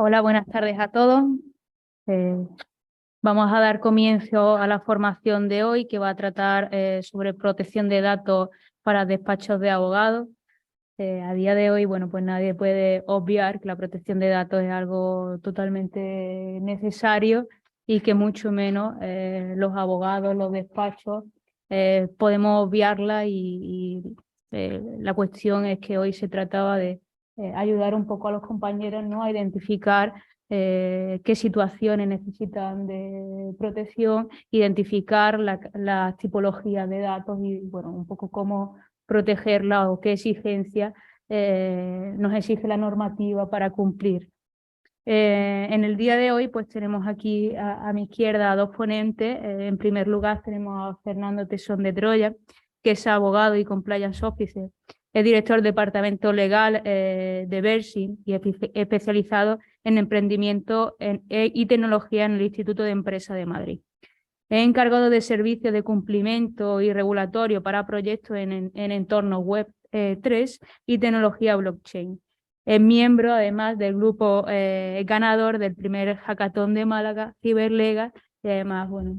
Hola, buenas tardes a todos. Vamos a dar comienzo a la formación de hoy, que va a tratar sobre protección de datos para despachos de abogados. A día de hoy, bueno, pues nadie puede obviar que la protección de datos es algo totalmente necesario y que mucho menos los abogados, los despachos, podemos obviarla y la cuestión es que hoy se trataba de ayudar un poco a los compañeros, ¿no?, a identificar qué situaciones necesitan de protección, identificar las tipologías de datos y, bueno, un poco cómo protegerla o qué exigencias nos exige la normativa para cumplir. En el día de hoy, pues tenemos aquí a mi izquierda a dos ponentes. En primer lugar tenemos a Fernando Tesón de Troya, que es abogado y compliance officer. Es director del departamento legal de Bersin y especializado en emprendimiento y tecnología en el Instituto de Empresa de Madrid. Es encargado de servicios de cumplimiento y regulatorio para proyectos en entornos web 3 y tecnología blockchain. Es miembro, además, del grupo ganador del primer hackathon de Málaga, Ciberlegal, y además, bueno,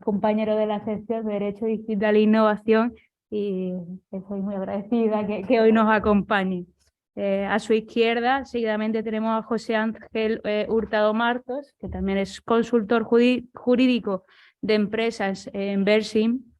compañero de la sección de Derecho Digital e Innovación, y estoy muy agradecida que hoy nos acompañe. A su izquierda, seguidamente, tenemos a José Ángel Hurtado Martos, que también es consultor jurídico de empresas en Bersin,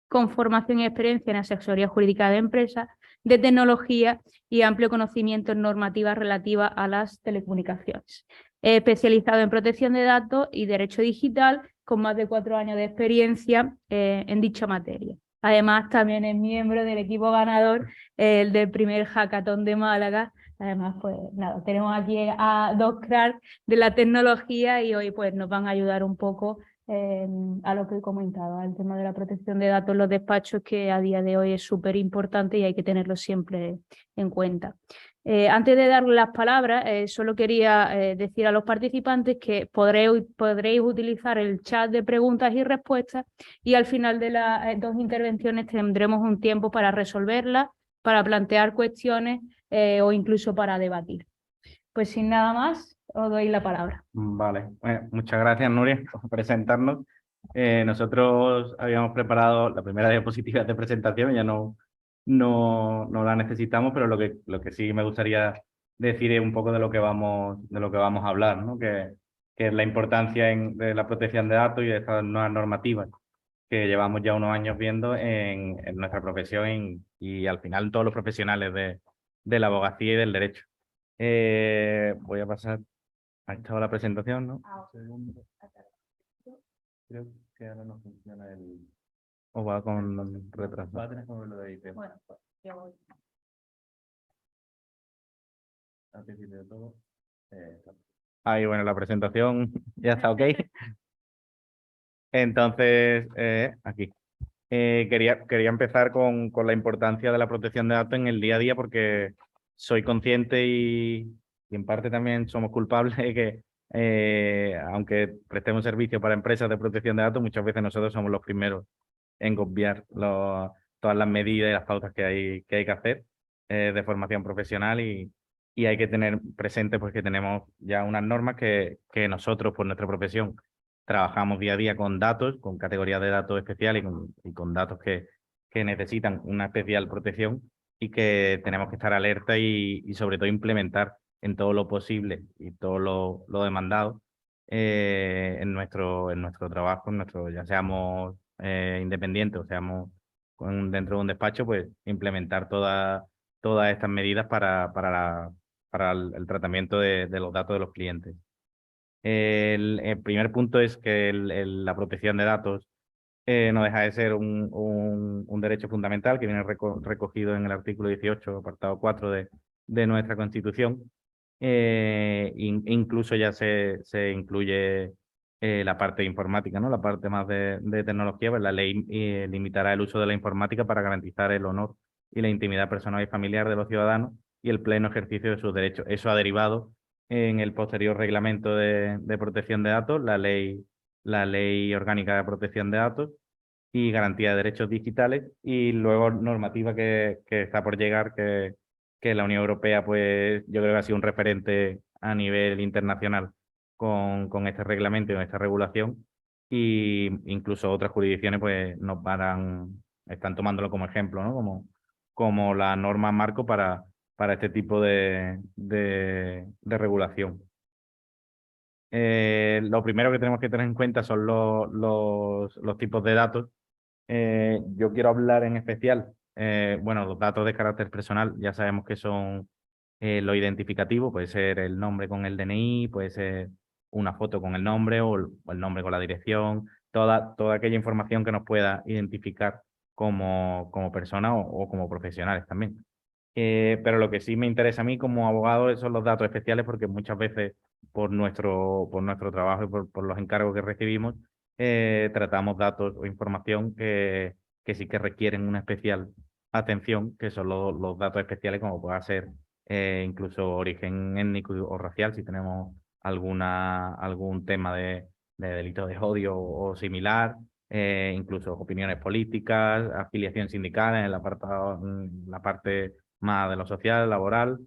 con formación y experiencia en asesoría jurídica de empresas, de tecnología y amplio conocimiento en normativas relativas a las telecomunicaciones. Es especializado en protección de datos y derecho digital, con más de 4 años de experiencia en dicha materia. Además, también es miembro del equipo ganador del primer hackathon de Málaga. Además, pues nada, tenemos aquí a dos cracks de la tecnología y hoy pues nos van a ayudar un poco a lo que he comentado, al tema de la protección de datos en los despachos, que a día de hoy es súper importante y hay que tenerlo siempre en cuenta. Antes de darle las palabras, solo quería decir a los participantes que podréis utilizar el chat de preguntas y respuestas, y al final de las dos intervenciones tendremos un tiempo para resolverlas, para plantear cuestiones o incluso para debatir. Pues sin nada más, os doy la palabra. Vale, muchas gracias, Nuria, por presentarnos. Nosotros habíamos preparado la primera diapositiva de presentación, ya no la necesitamos, pero lo que sí me gustaría decir es un poco de lo que vamos a hablar, ¿no? Que es la importancia de la protección de datos y de estas nuevas normativas que llevamos ya unos años viendo en nuestra profesión y al final todos los profesionales de la abogacía y del derecho. Voy a pasar. Ha estado la presentación, ¿no? Un segundo. Creo que ahora no funciona el... O va con retraso. Va a tener que moverlo de IP. Bueno, pues yo voy. Al principio de todo. Ahí, bueno, la presentación ya está ok. Entonces, aquí. Quería empezar con la importancia de la protección de datos en el día a día, porque soy consciente y en parte también somos culpables de que, aunque prestemos servicio para empresas de protección de datos, muchas veces nosotros somos los primeros en obviar todas las medidas y las pautas que hay que hacer de formación profesional, y hay que tener presente pues, que tenemos ya unas normas que nosotros, por nuestra profesión, trabajamos día a día con datos, con categorías de datos especiales y con datos que necesitan una especial protección, y que tenemos que estar alerta y sobre todo implementar en todo lo posible y todo lo demandado en nuestro trabajo, ya seamos independientes o seamos dentro de un despacho, pues implementar todas estas medidas para el tratamiento de los datos de los clientes. El primer punto es que la protección de datos no deja de ser un derecho fundamental que viene recogido en el artículo 18, apartado 4 de nuestra Constitución. Incluso ya se incluye la parte informática, ¿no? La parte más de tecnología, pues la ley limitará el uso de la informática para garantizar el honor y la intimidad personal y familiar de los ciudadanos y el pleno ejercicio de sus derechos. Eso ha derivado en el posterior reglamento de protección de datos, la ley orgánica de protección de datos y garantía de derechos digitales, y luego normativa que está por llegar, que la Unión Europea, pues yo creo que ha sido un referente a nivel internacional con este reglamento y con esta regulación, y incluso otras jurisdicciones pues están tomándolo como ejemplo, ¿no? Como la norma marco para este tipo de regulación. Lo primero que tenemos que tener en cuenta son los tipos de datos. Yo quiero hablar en especial, bueno, los datos de carácter personal, ya sabemos que son lo identificativo, puede ser el nombre con el DNI, puede ser una foto con el nombre o el nombre con la dirección, toda aquella información que nos pueda identificar como persona o como profesionales también. Pero lo que sí me interesa a mí como abogado son los datos especiales, porque muchas veces por nuestro trabajo y por los encargos que recibimos, tratamos datos o información que sí que requieren una especial atención, que son los datos especiales, como pueda ser incluso origen étnico o racial, si tenemos algún tema de delito de odio o similar, incluso opiniones políticas, afiliación sindical en la parte más de lo social, laboral,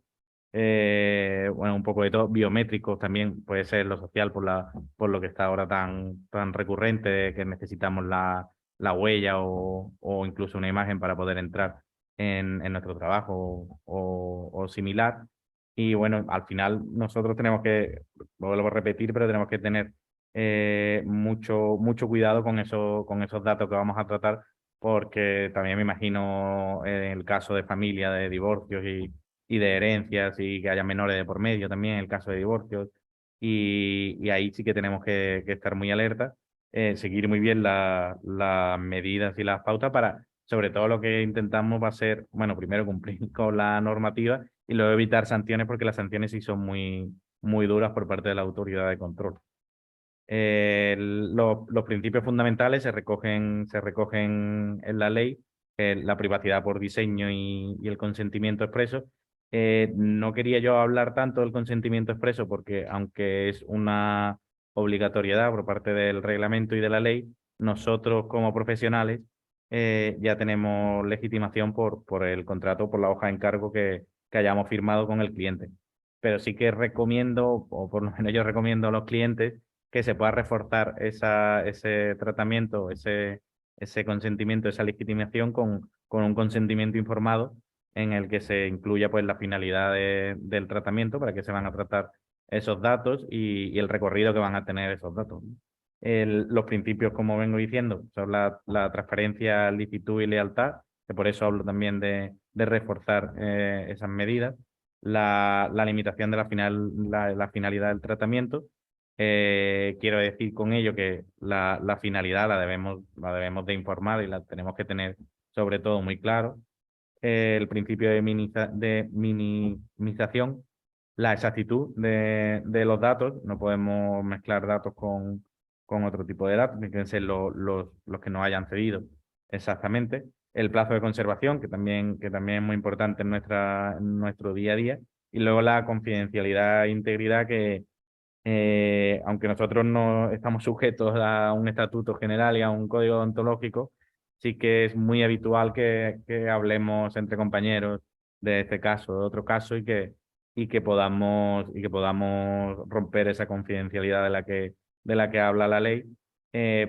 bueno, un poco de todo, biométricos también puede ser lo social por lo que está ahora tan recurrente, que necesitamos la huella o incluso una imagen para poder entrar en nuestro trabajo o similar. Y bueno, al final nosotros tenemos que, lo vuelvo a repetir, pero tenemos que tener mucho cuidado con esos datos que vamos a tratar, porque también me imagino en el caso de familia, de divorcios y de herencias, y que haya menores de por medio también en el caso de divorcios. Y ahí sí que tenemos que estar muy alerta, seguir muy bien las medidas y las pautas para, sobre todo lo que intentamos va a ser, bueno, primero cumplir con la normativa y luego evitar sanciones, porque las sanciones sí son muy duras por parte de la autoridad de control. Los principios fundamentales se recogen en la ley, la privacidad por diseño y el consentimiento expreso. No quería yo hablar tanto del consentimiento expreso porque, aunque es una obligatoriedad por parte del reglamento y de la ley, nosotros como profesionales ya tenemos legitimación por el contrato, por la hoja de encargo que hayamos firmado con el cliente. Pero sí que recomiendo, o por lo menos yo recomiendo a los clientes, que se pueda reforzar ese tratamiento, ese consentimiento, esa legitimación con un consentimiento informado, en el que se incluya pues la finalidad del tratamiento, para que se van a tratar esos datos y el recorrido que van a tener esos datos. Los principios, como vengo diciendo, son la transparencia, licitud y lealtad, que por eso hablo también de reforzar esas medidas, la limitación de la finalidad del tratamiento. Quiero decir con ello que la finalidad la debemos de informar y la tenemos que tener sobre todo muy claro. El principio de minimización, la exactitud de los datos. No podemos mezclar datos con otro tipo de datos, tienen que ser los que nos hayan cedido exactamente. El plazo de conservación, que también es muy importante en nuestro día a día. Y luego la confidencialidad e integridad, que aunque nosotros no estamos sujetos a un estatuto general y a un código deontológico, sí que es muy habitual que hablemos entre compañeros de este caso, de otro caso, y que podamos romper esa confidencialidad de la que habla la ley,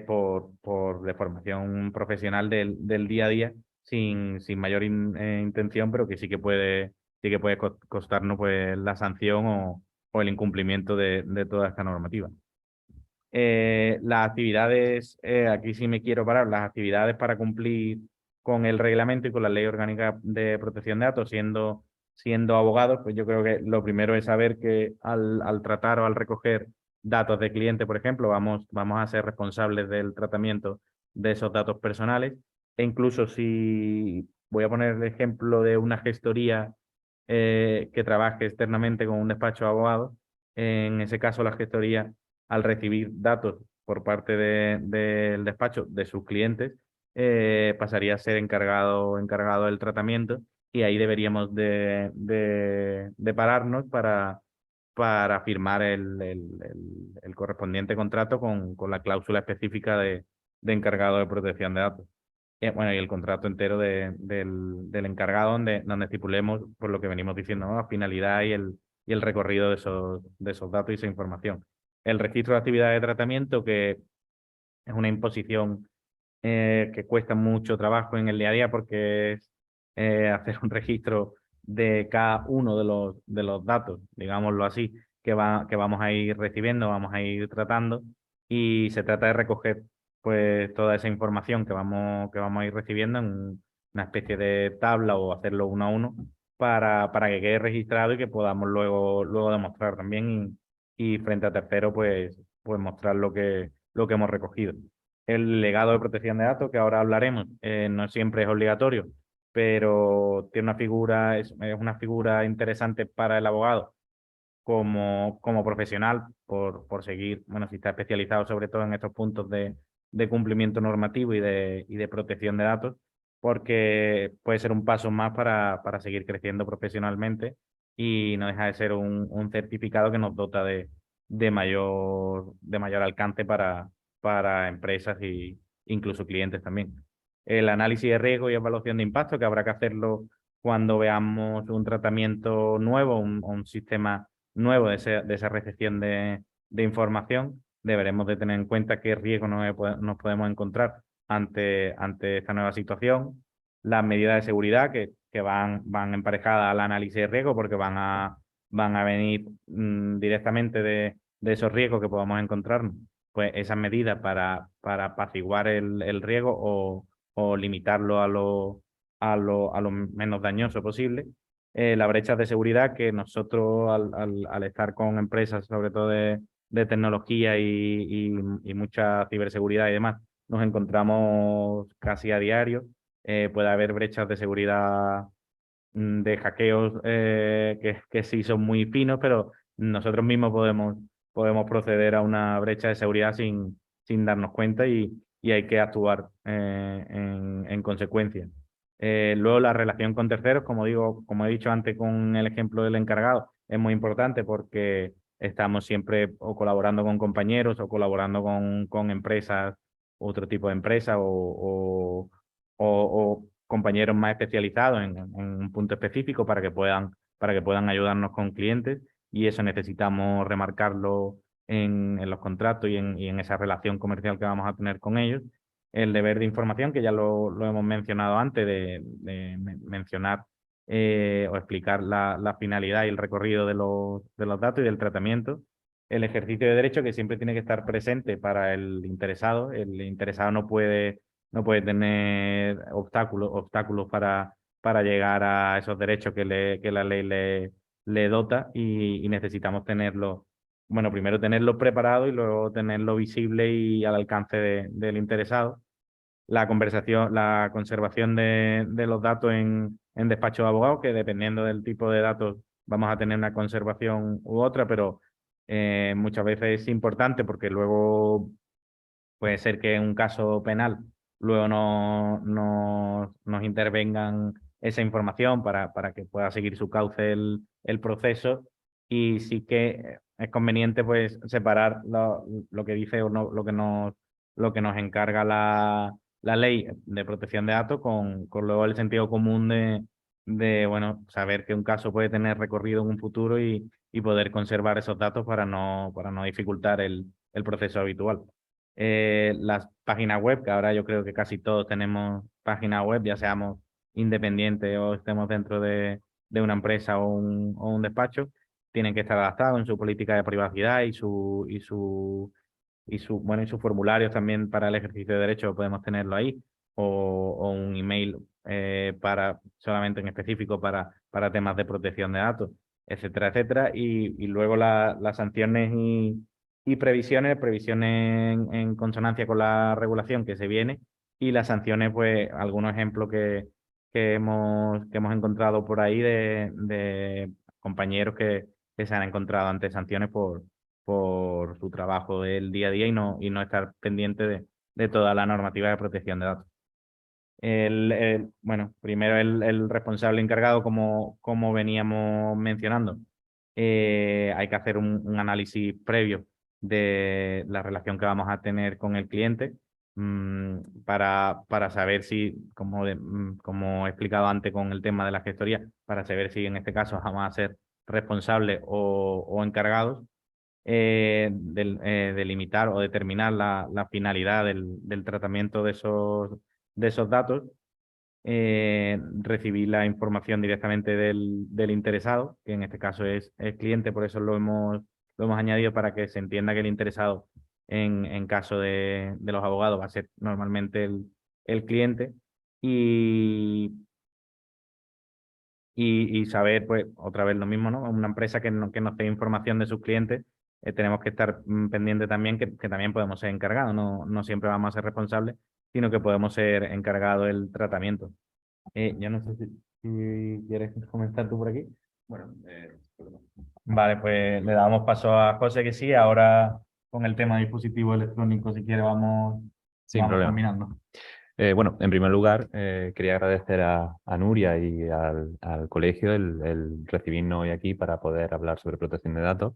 por deformación profesional del día a día, sin mayor intención, pero que sí que puede costarnos pues la sanción o el incumplimiento de toda esta normativa. Las actividades, aquí sí me quiero parar, las actividades para cumplir con el reglamento y con la Ley Orgánica de Protección de Datos, siendo abogados, pues yo creo que lo primero es saber que al tratar o al recoger datos de cliente, por ejemplo, vamos a ser responsables del tratamiento de esos datos personales. E incluso, si voy a poner el ejemplo de una gestoría que trabaje externamente con un despacho de abogados, en ese caso la gestoría, al recibir datos por parte del despacho de sus clientes, pasaría a ser encargado del tratamiento, y ahí deberíamos de pararnos para firmar el correspondiente contrato con la cláusula específica de encargado de protección de datos. Bueno, y el contrato entero del encargado, donde estipulemos por lo que venimos diciendo, ¿no? La finalidad y el recorrido de esos datos y esa información. El registro de actividades de tratamiento, que es una imposición que cuesta mucho trabajo en el día a día porque es hacer un registro de cada uno de los datos, digámoslo así, que vamos a ir recibiendo, vamos a ir tratando, y se trata de recoger pues toda esa información que vamos a ir recibiendo en una especie de tabla o hacerlo uno a uno para que quede registrado y que podamos luego demostrar también y frente a terceros pues mostrar lo que hemos recogido. El legado de protección de datos, que ahora hablaremos, no siempre es obligatorio, pero tiene una figura, es una figura interesante para el abogado como profesional por seguir, bueno, si está especializado sobre todo en estos puntos de cumplimiento normativo y de protección de datos, porque puede ser un paso más para seguir creciendo profesionalmente y no deja de ser un certificado que nos dota de mayor alcance para empresas e incluso clientes también. El análisis de riesgo y evaluación de impacto, que habrá que hacerlo cuando veamos un tratamiento nuevo, un sistema nuevo de esa recepción de información, deberemos de tener en cuenta qué riesgos nos podemos encontrar ante esta nueva situación, las medidas de seguridad que van emparejadas al análisis de riesgo porque van a venir directamente de esos riesgos que podamos encontrarnos, pues esas medidas para apaciguar el riesgo o limitarlo a lo menos dañoso posible. La brecha de seguridad que nosotros al estar con empresas, sobre todo de tecnología y mucha ciberseguridad y demás, nos encontramos casi a diario. Puede haber brechas de seguridad de hackeos que sí son muy finos, pero nosotros mismos podemos proceder a una brecha de seguridad sin darnos cuenta y hay que actuar en consecuencia. Luego la relación con terceros, como he dicho antes con el ejemplo del encargado, es muy importante porque estamos siempre o colaborando con compañeros o colaborando con empresas, otro tipo de empresas o compañeros más especializados en un punto específico para que puedan ayudarnos con clientes, y eso necesitamos remarcarlo en los contratos y en esa relación comercial que vamos a tener con ellos. El deber de información, que ya lo hemos mencionado antes, de mencionar o explicar la finalidad y el recorrido de los datos y del tratamiento. El ejercicio de derecho, que siempre tiene que estar presente para el interesado. El interesado no puede tener obstáculos para llegar a esos derechos que la ley le dota, y necesitamos tenerlo, bueno, primero tenerlo preparado y luego tenerlo visible y al alcance del interesado. La conservación de los datos en despacho de abogados, que dependiendo del tipo de datos vamos a tener una conservación u otra, pero muchas veces es importante porque luego puede ser que en un caso penal luego nos intervengan esa información para que pueda seguir su cauce el proceso, y sí que es conveniente pues separar lo que dice o no, lo que nos encarga la ley de protección de datos con luego el sentido común de bueno, saber que un caso puede tener recorrido en un futuro y poder conservar esos datos para no dificultar el proceso habitual. Las páginas web, que ahora yo creo que casi todos tenemos páginas web, ya seamos independientes o estemos dentro de una empresa o un despacho, tienen que estar adaptados en su política de privacidad y sus formularios también para el ejercicio de derecho podemos tenerlo ahí, o un email solamente en específico para temas de protección de datos, etcétera, etcétera. Y luego las sanciones y previsiones en consonancia con la regulación que se viene, y las sanciones, pues algunos ejemplos que hemos encontrado por ahí de compañeros que se han encontrado ante sanciones por su trabajo del día a día y no estar pendiente de toda la normativa de protección de datos. Bueno, primero el responsable encargado, como veníamos mencionando, hay que hacer un análisis previo de la relación que vamos a tener con el cliente, para saber si, como he explicado antes con el tema de la gestoría, para saber si en este caso vamos a ser responsables o encargados de limitar o determinar la finalidad del tratamiento de esos datos, recibir la información directamente del interesado, que en este caso es el cliente, por eso lo hemos añadido para que se entienda que el interesado en caso de los abogados va a ser normalmente el cliente y saber, pues, otra vez lo mismo, ¿no? Una empresa que nos dé información de sus clientes, tenemos que estar pendientes también que también podemos ser encargados, no siempre vamos a ser responsables, sino que podemos ser encargados del tratamiento. Yo no sé si quieres comentar tú por aquí. Bueno, Vale, pues le damos paso a José que sí, ahora con el tema de dispositivos electrónicos, si quiere, sin problema. terminando. Bueno, en primer lugar, quería agradecer a Nuria y al colegio el recibirnos hoy aquí para poder hablar sobre protección de datos.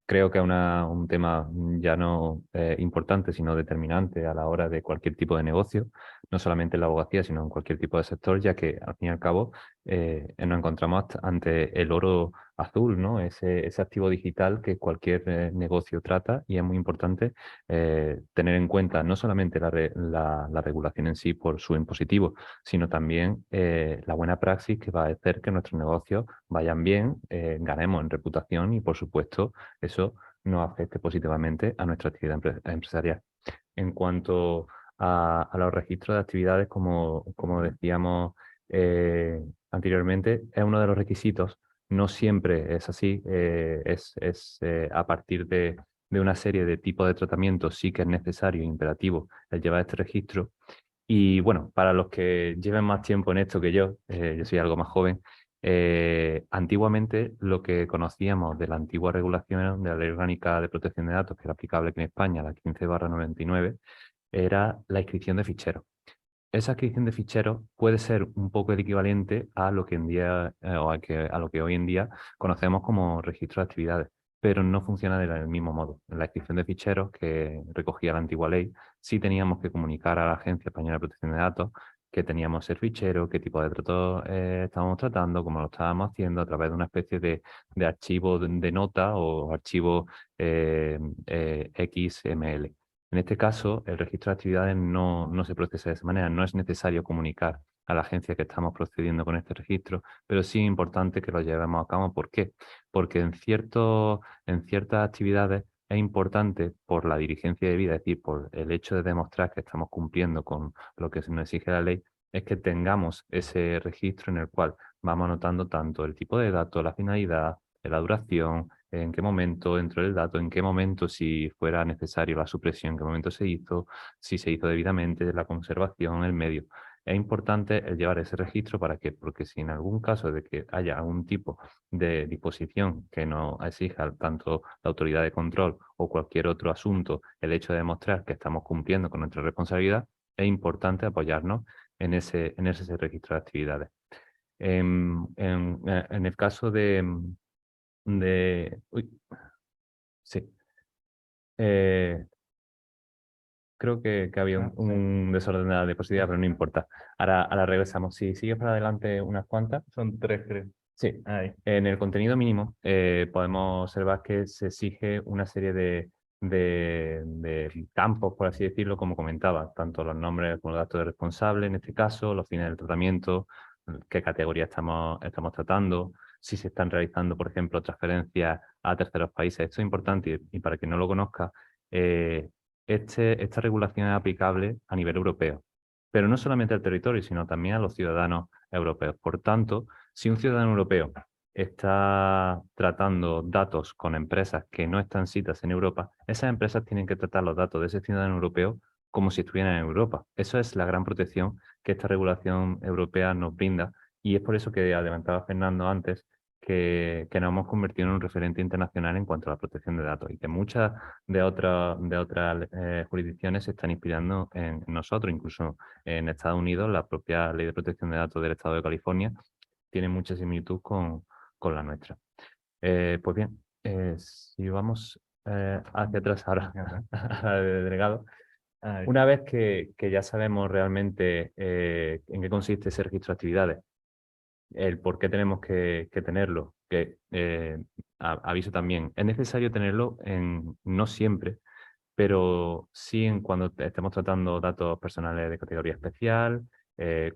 Creo que es un tema ya no importante, sino determinante a la hora de cualquier tipo de negocio, no solamente en la abogacía, sino en cualquier tipo de sector, ya que al fin y al cabo nos encontramos ante el oro azul, ¿no? Ese activo digital que cualquier negocio trata, y es muy importante tener en cuenta no solamente la regulación en sí por su impositivo, sino también la buena praxis que va a hacer que nuestros negocios vayan bien, ganemos en reputación y, por supuesto, eso nos afecte positivamente a nuestra actividad empresarial. En cuanto a los registros de actividades, como decíamos anteriormente, es uno de los requisitos. No siempre es así, es a partir de una serie de tipos de tratamientos sí que es necesario e imperativo el llevar este registro. Y bueno, para los que lleven más tiempo en esto que yo soy algo más joven, antiguamente lo que conocíamos de la antigua regulación de la Ley Orgánica de Protección de Datos, que era aplicable aquí en España, la 15/99, era la inscripción de ficheros. Esa inscripción de ficheros puede ser un poco el equivalente a lo que a lo que hoy en día conocemos como registro de actividades, pero no funciona del mismo modo. En la inscripción de ficheros que recogía la antigua ley, sí teníamos que comunicar a la Agencia Española de Protección de Datos que teníamos el fichero, qué tipo de datos estábamos tratando, cómo lo estábamos haciendo, a través de una especie de archivo de nota o archivo XML. En este caso, el registro de actividades no se procesa de esa manera. No es necesario comunicar a la agencia que estamos procediendo con este registro, pero sí es importante que lo llevemos a cabo. ¿Por qué? Porque en ciertas actividades es importante, por la diligencia debida, es decir, por el hecho de demostrar que estamos cumpliendo con lo que se nos exige la ley, es que tengamos ese registro en el cual vamos anotando tanto el tipo de dato, la finalidad, la duración, en qué momento entró el dato, en qué momento, si fuera necesario la supresión, en qué momento se hizo, si se hizo debidamente, la conservación, el medio. Es importante el llevar ese registro. ¿Para qué? Porque si en algún caso de que haya algún tipo de disposición que nos exija tanto la autoridad de control o cualquier otro asunto, el hecho de demostrar que estamos cumpliendo con nuestra responsabilidad, es importante apoyarnos en ese registro de actividades. En el caso uy, sí. Creo que había un desorden de la diapositiva, pero no importa. Ahora regresamos. Si sigues para adelante unas cuantas. Son 3, creo. Sí. Ahí. En el contenido mínimo podemos observar que se exige una serie de campos, por así decirlo, como comentaba, tanto los nombres como los datos de responsable, en este caso, los fines del tratamiento, qué categoría estamos tratando, si se están realizando, por ejemplo, transferencias a terceros países. Esto es importante y para quien no lo conozca, esta regulación es aplicable a nivel europeo, pero no solamente al territorio, sino también a los ciudadanos europeos. Por tanto, si un ciudadano europeo está tratando datos con empresas que no están citas en Europa, esas empresas tienen que tratar los datos de ese ciudadano europeo como si estuvieran en Europa. Eso es la gran protección que esta regulación europea nos brinda, y es por eso que adelantaba Fernando antes que nos hemos convertido en un referente internacional en cuanto a la protección de datos, y que muchas de otras jurisdicciones se están inspirando en nosotros. Incluso en Estados Unidos, la propia Ley de Protección de Datos del Estado de California tiene mucha similitud con la nuestra. Pues bien, si vamos hacia atrás ahora, delegado, una vez que ya sabemos realmente en qué consiste ese registro de actividades, el por qué tenemos que tenerlo, que aviso también, es necesario tenerlo no siempre, pero sí cuando estemos tratando datos personales de categoría especial,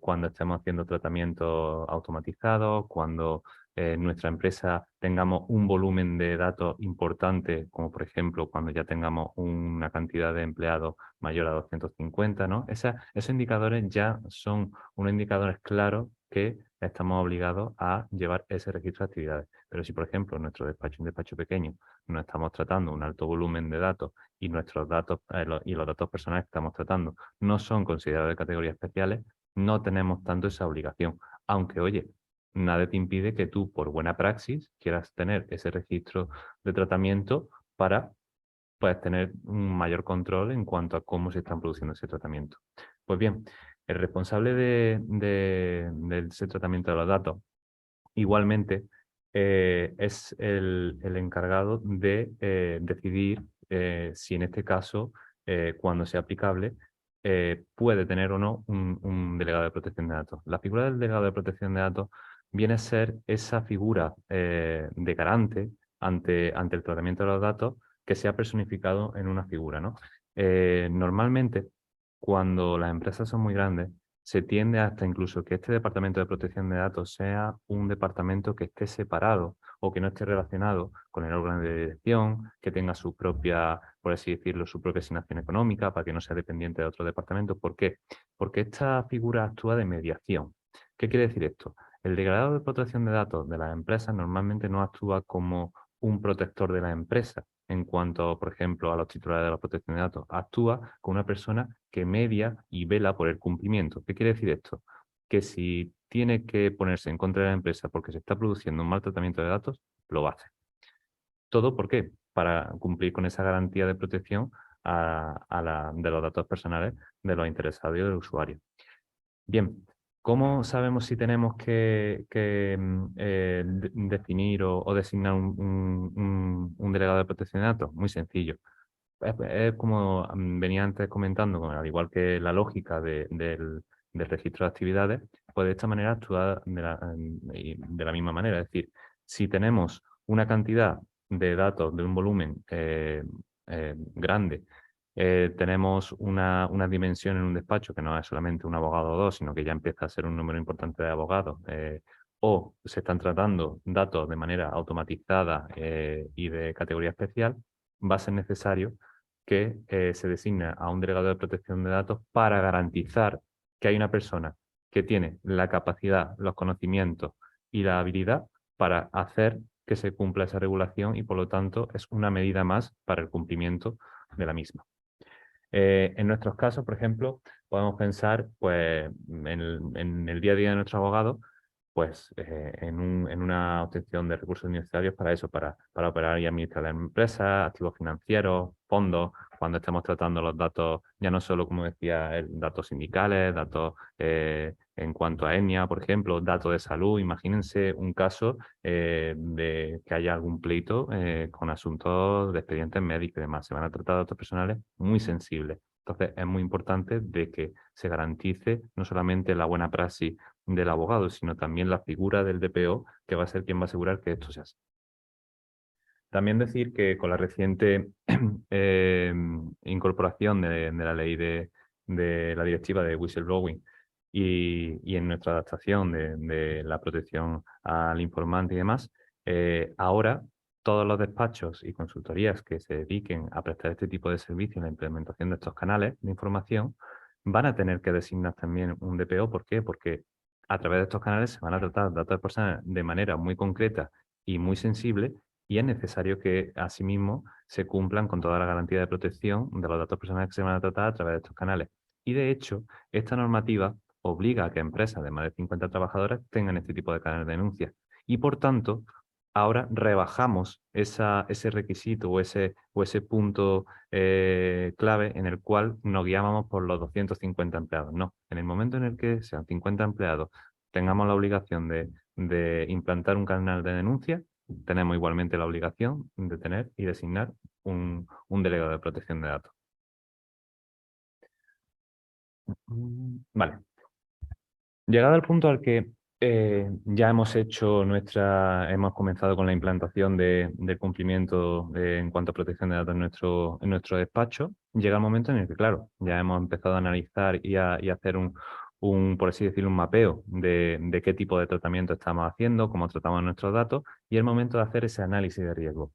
cuando estemos haciendo tratamientos automatizados, cuando en nuestra empresa tengamos un volumen de datos importante, como por ejemplo cuando ya tengamos una cantidad de empleados mayor a 250, ¿no? Esos indicadores ya son unos indicadores claros que estamos obligados a llevar ese registro de actividades. Pero si, por ejemplo, en nuestro despacho, un despacho pequeño, no estamos tratando un alto volumen de datos y nuestros datos y los datos personales que estamos tratando no son considerados de categorías especiales, no tenemos tanto esa obligación. Aunque, oye, nada te impide que tú, por buena praxis, quieras tener ese registro de tratamiento para tener un mayor control en cuanto a cómo se están produciendo ese tratamiento. Pues bien, el responsable de ese tratamiento de los datos, igualmente, es el encargado de decidir si en este caso, cuando sea aplicable, puede tener o no un delegado de protección de datos. La figura del delegado de protección de datos viene a ser esa figura de garante ante el tratamiento de los datos que se ha personificado en una figura, ¿no? Normalmente, cuando las empresas son muy grandes, se tiende hasta incluso que este departamento de protección de datos sea un departamento que esté separado o que no esté relacionado con el órgano de dirección, que tenga su propia, por así decirlo, su propia asignación económica para que no sea dependiente de otro departamento. ¿Por qué? Porque esta figura actúa de mediación. ¿Qué quiere decir esto? El delegado de protección de datos de las empresas normalmente no actúa como un protector de la empresa en cuanto, por ejemplo, a los titulares de la protección de datos. Actúa con una persona que media y vela por el cumplimiento. ¿Qué quiere decir esto? Que si tiene que ponerse en contra de la empresa porque se está produciendo un mal tratamiento de datos, lo va a hacer. ¿Todo por qué? Para cumplir con esa garantía de protección de los datos personales de los interesados y del usuario. Bien, ¿cómo sabemos si tenemos que definir o designar un delegado de protección de datos? Muy sencillo. Es como venía antes comentando, al igual que la lógica del registro de actividades, pues de esta manera actuar de la misma manera. Es decir, si tenemos una cantidad de datos de un volumen grande, tenemos una dimensión en un despacho que no es solamente un abogado o dos, sino que ya empieza a ser un número importante de abogados, o se están tratando datos de manera automatizada y de categoría especial, va a ser necesario que se designe a un delegado de protección de datos para garantizar que hay una persona que tiene la capacidad, los conocimientos y la habilidad para hacer que se cumpla esa regulación y, por lo tanto, es una medida más para el cumplimiento de la misma. En nuestros casos, por ejemplo, podemos pensar pues, en el día a día de nuestro abogado, pues en una obtención de recursos necesarios para eso, para operar y administrar la empresa, activos financieros, fondos, cuando estemos tratando los datos, ya no solo, como decía, datos sindicales, datos en cuanto a etnia, por ejemplo, datos de salud. Imagínense un caso de que haya algún pleito con asuntos de expedientes médicos y demás. Se van a tratar datos personales muy sensibles. Entonces, es muy importante de que se garantice no solamente la buena praxis del abogado, sino también la figura del DPO, que va a ser quien va a asegurar que esto sea así. También decir que con la reciente incorporación de la ley de la directiva de whistleblowing y en nuestra adaptación de la protección al informante y demás, ahora todos los despachos y consultorías que se dediquen a prestar este tipo de servicios en la implementación de estos canales de información van a tener que designar también un DPO. ¿Por qué? Porque a través de estos canales se van a tratar datos personales de manera muy concreta y muy sensible, y es necesario que, asimismo, se cumplan con toda la garantía de protección de los datos personales que se van a tratar a través de estos canales. Y, de hecho, esta normativa obliga a que empresas de más de 50 trabajadores tengan este tipo de canales de denuncia. Y, por tanto, ahora rebajamos ese requisito o ese punto clave en el cual nos guiábamos por los 250 empleados. No, en el momento en el que sean 50 empleados, tengamos la obligación de implantar un canal de denuncia, tenemos igualmente la obligación de tener y designar un delegado de protección de datos. Vale. Llegado al punto al que Ya hemos comenzado con la implantación del cumplimiento en cuanto a protección de datos en nuestro despacho. Llega el momento en el que, claro, ya hemos empezado a analizar y a hacer por así decirlo, un mapeo de qué tipo de tratamiento estamos haciendo, cómo tratamos nuestros datos, y el momento de hacer ese análisis de riesgo.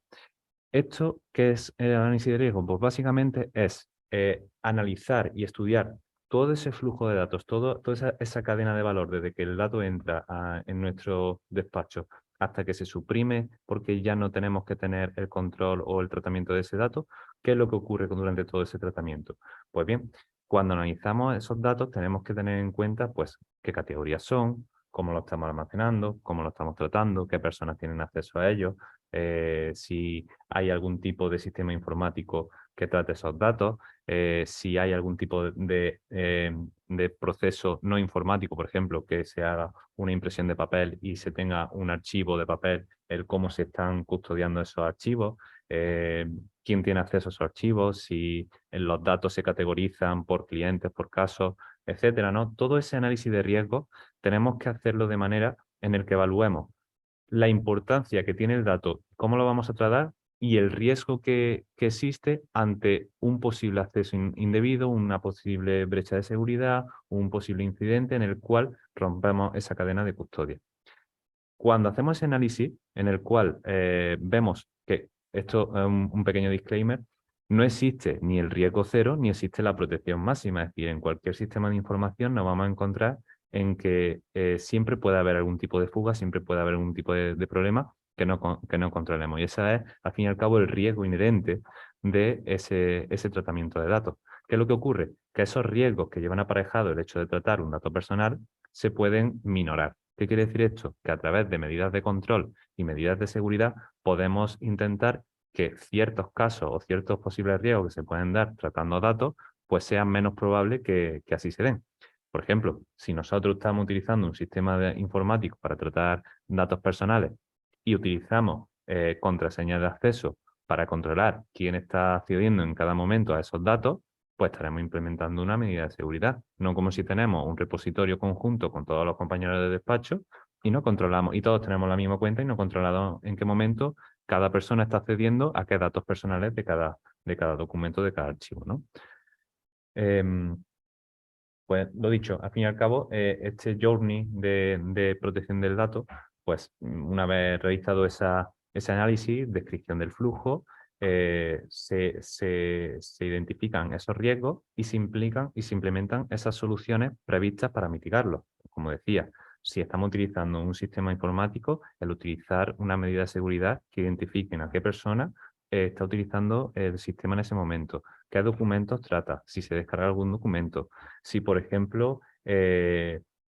¿Esto qué es el análisis de riesgo? Pues básicamente es analizar y estudiar todo ese flujo de datos, toda esa cadena de valor, desde que el dato entra en nuestro despacho hasta que se suprime porque ya no tenemos que tener el control o el tratamiento de ese dato. ¿Qué es lo que ocurre durante todo ese tratamiento? Pues bien, cuando analizamos esos datos tenemos que tener en cuenta pues, qué categorías son, cómo lo estamos almacenando, cómo lo estamos tratando, qué personas tienen acceso a ellos, si hay algún tipo de sistema informático que trate esos datos, si hay algún tipo de proceso no informático, por ejemplo, que se haga una impresión de papel y se tenga un archivo de papel, el cómo se están custodiando esos archivos, quién tiene acceso a esos archivos, si los datos se categorizan por clientes, por casos, etcétera, ¿no? Todo ese análisis de riesgo tenemos que hacerlo de manera en el que evaluemos la importancia que tiene el dato, cómo lo vamos a tratar y el riesgo que existe ante un posible acceso indebido, una posible brecha de seguridad, un posible incidente en el cual rompemos esa cadena de custodia. Cuando hacemos ese análisis en el cual vemos que, esto es un pequeño disclaimer, no existe ni el riesgo cero ni existe la protección máxima. Es decir, en cualquier sistema de información nos vamos a encontrar en que siempre puede haber algún tipo de fuga, siempre puede haber algún tipo de problema que no controlemos. Y ese es, al fin y al cabo, el riesgo inherente de ese tratamiento de datos. ¿Qué es lo que ocurre? Que esos riesgos que llevan aparejado el hecho de tratar un dato personal se pueden minorar. ¿Qué quiere decir esto? Que a través de medidas de control y medidas de seguridad podemos intentar que ciertos casos o ciertos posibles riesgos que se pueden dar tratando datos, pues sean menos probables que así se den. Por ejemplo, si nosotros estamos utilizando un sistema informático para tratar datos personales y utilizamos contraseñas de acceso para controlar quién está accediendo en cada momento a esos datos, pues estaremos implementando una medida de seguridad. No como si tenemos un repositorio conjunto con todos los compañeros de despacho y no controlamos, y todos tenemos la misma cuenta y no controlamos en qué momento cada persona está accediendo a qué datos personales de cada documento, de cada archivo, ¿no? Pues lo dicho, al fin y al cabo, este journey de protección del dato, pues una vez realizado ese análisis, descripción del flujo, se identifican esos riesgos y se implican y se implementan esas soluciones previstas para mitigarlos. Como decía, si estamos utilizando un sistema informático, el utilizar una medida de seguridad que identifiquen a qué persona está utilizando el sistema en ese momento, qué documentos trata, si se descarga algún documento, si, por ejemplo,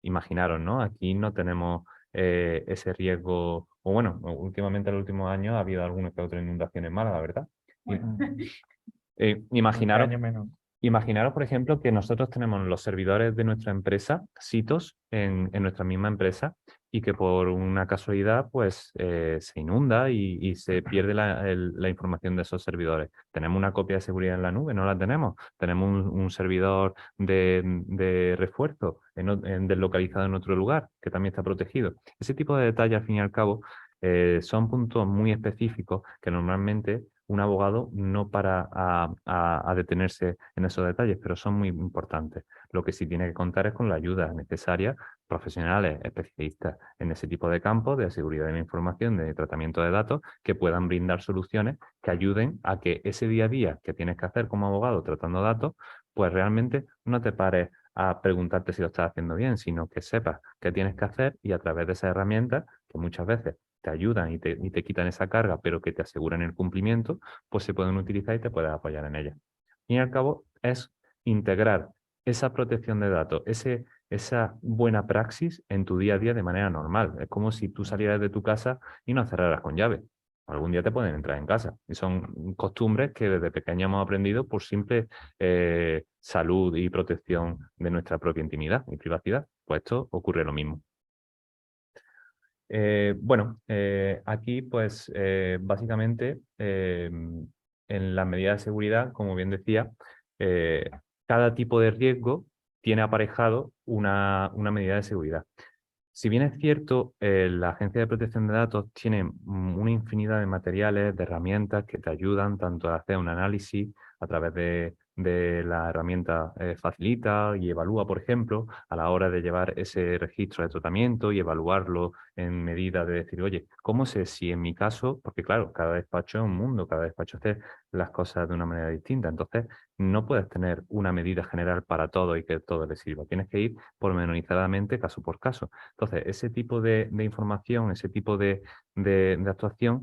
imaginaros, ¿no? Aquí no tenemos ese riesgo, o bueno, últimamente en los últimos años ha habido algunas que otras inundaciones malas, la verdad. Imaginaros, imaginaros, por ejemplo, que nosotros tenemos los servidores de nuestra empresa, sitios en nuestra misma empresa, y que por una casualidad pues se inunda y se pierde la información de esos servidores. ¿Tenemos una copia de seguridad en la nube? No la tenemos. Tenemos un servidor de refuerzo deslocalizado en otro lugar, que también está protegido. Ese tipo de detalles, al fin y al cabo, son puntos muy específicos que normalmente un abogado no para a detenerse en esos detalles, pero son muy importantes. Lo que sí tiene que contar es con la ayuda necesaria, profesionales, especialistas en ese tipo de campos, de seguridad de la información, de tratamiento de datos, que puedan brindar soluciones que ayuden a que ese día a día que tienes que hacer como abogado tratando datos, pues realmente no te pares a preguntarte si lo estás haciendo bien, sino que sepas qué tienes que hacer y a través de esas herramientas, que muchas veces te ayudan y te quitan esa carga, pero que te aseguran el cumplimiento, pues se pueden utilizar y te puedes apoyar en ellas. Y al cabo es integrar esa protección de datos, esa buena praxis en tu día a día de manera normal. Es como si tú salieras de tu casa y no cerraras con llave. Algún día te pueden entrar en casa. Y son costumbres que desde pequeño hemos aprendido por simple salud y protección de nuestra propia intimidad y privacidad. Pues esto ocurre lo mismo. Aquí pues básicamente en las medidas de seguridad, como bien decía, cada tipo de riesgo tiene aparejado una medida de seguridad. Si bien es cierto, la Agencia de Protección de Datos tiene una infinidad de materiales, de herramientas que te ayudan tanto a hacer un análisis a través de la herramienta Facilita y Evalúa, por ejemplo, a la hora de llevar ese registro de tratamiento y evaluarlo en medida de decir, oye, ¿cómo sé si en mi caso? Porque claro, cada despacho es un mundo, cada despacho hace las cosas de una manera distinta. Entonces, no puedes tener una medida general para todo y que todo le sirva. Tienes que ir pormenorizadamente caso por caso. Entonces, ese tipo de información, ese tipo de actuación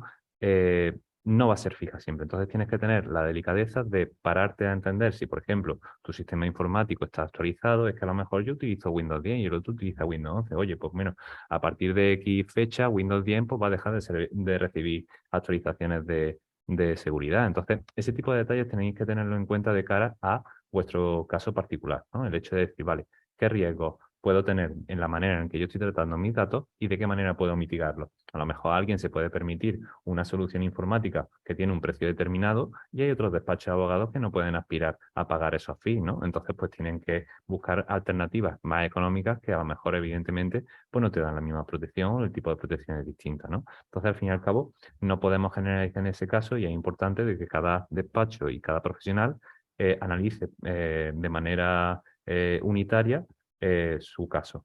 no va a ser fija siempre. Entonces, tienes que tener la delicadeza de pararte a entender si, por ejemplo, tu sistema informático está actualizado, es que a lo mejor yo utilizo Windows 10 y el otro utiliza Windows 11. Oye, pues menos, a partir de X fecha, Windows 10 pues, va a dejar de recibir actualizaciones de seguridad. Entonces, ese tipo de detalles tenéis que tenerlo en cuenta de cara a vuestro caso particular, ¿no? El hecho de decir, vale, ¿qué riesgos puedo tener en la manera en que yo estoy tratando mis datos y de qué manera puedo mitigarlos? A lo mejor alguien se puede permitir una solución informática que tiene un precio determinado y hay otros despachos de abogados que no pueden aspirar a pagar esos fees, ¿no? Entonces, pues tienen que buscar alternativas más económicas que a lo mejor, evidentemente, pues no te dan la misma protección o el tipo de protección es distinta, ¿no? Entonces, al fin y al cabo, no podemos generalizar en ese caso y es importante de que cada despacho y cada profesional analice de manera unitaria su caso.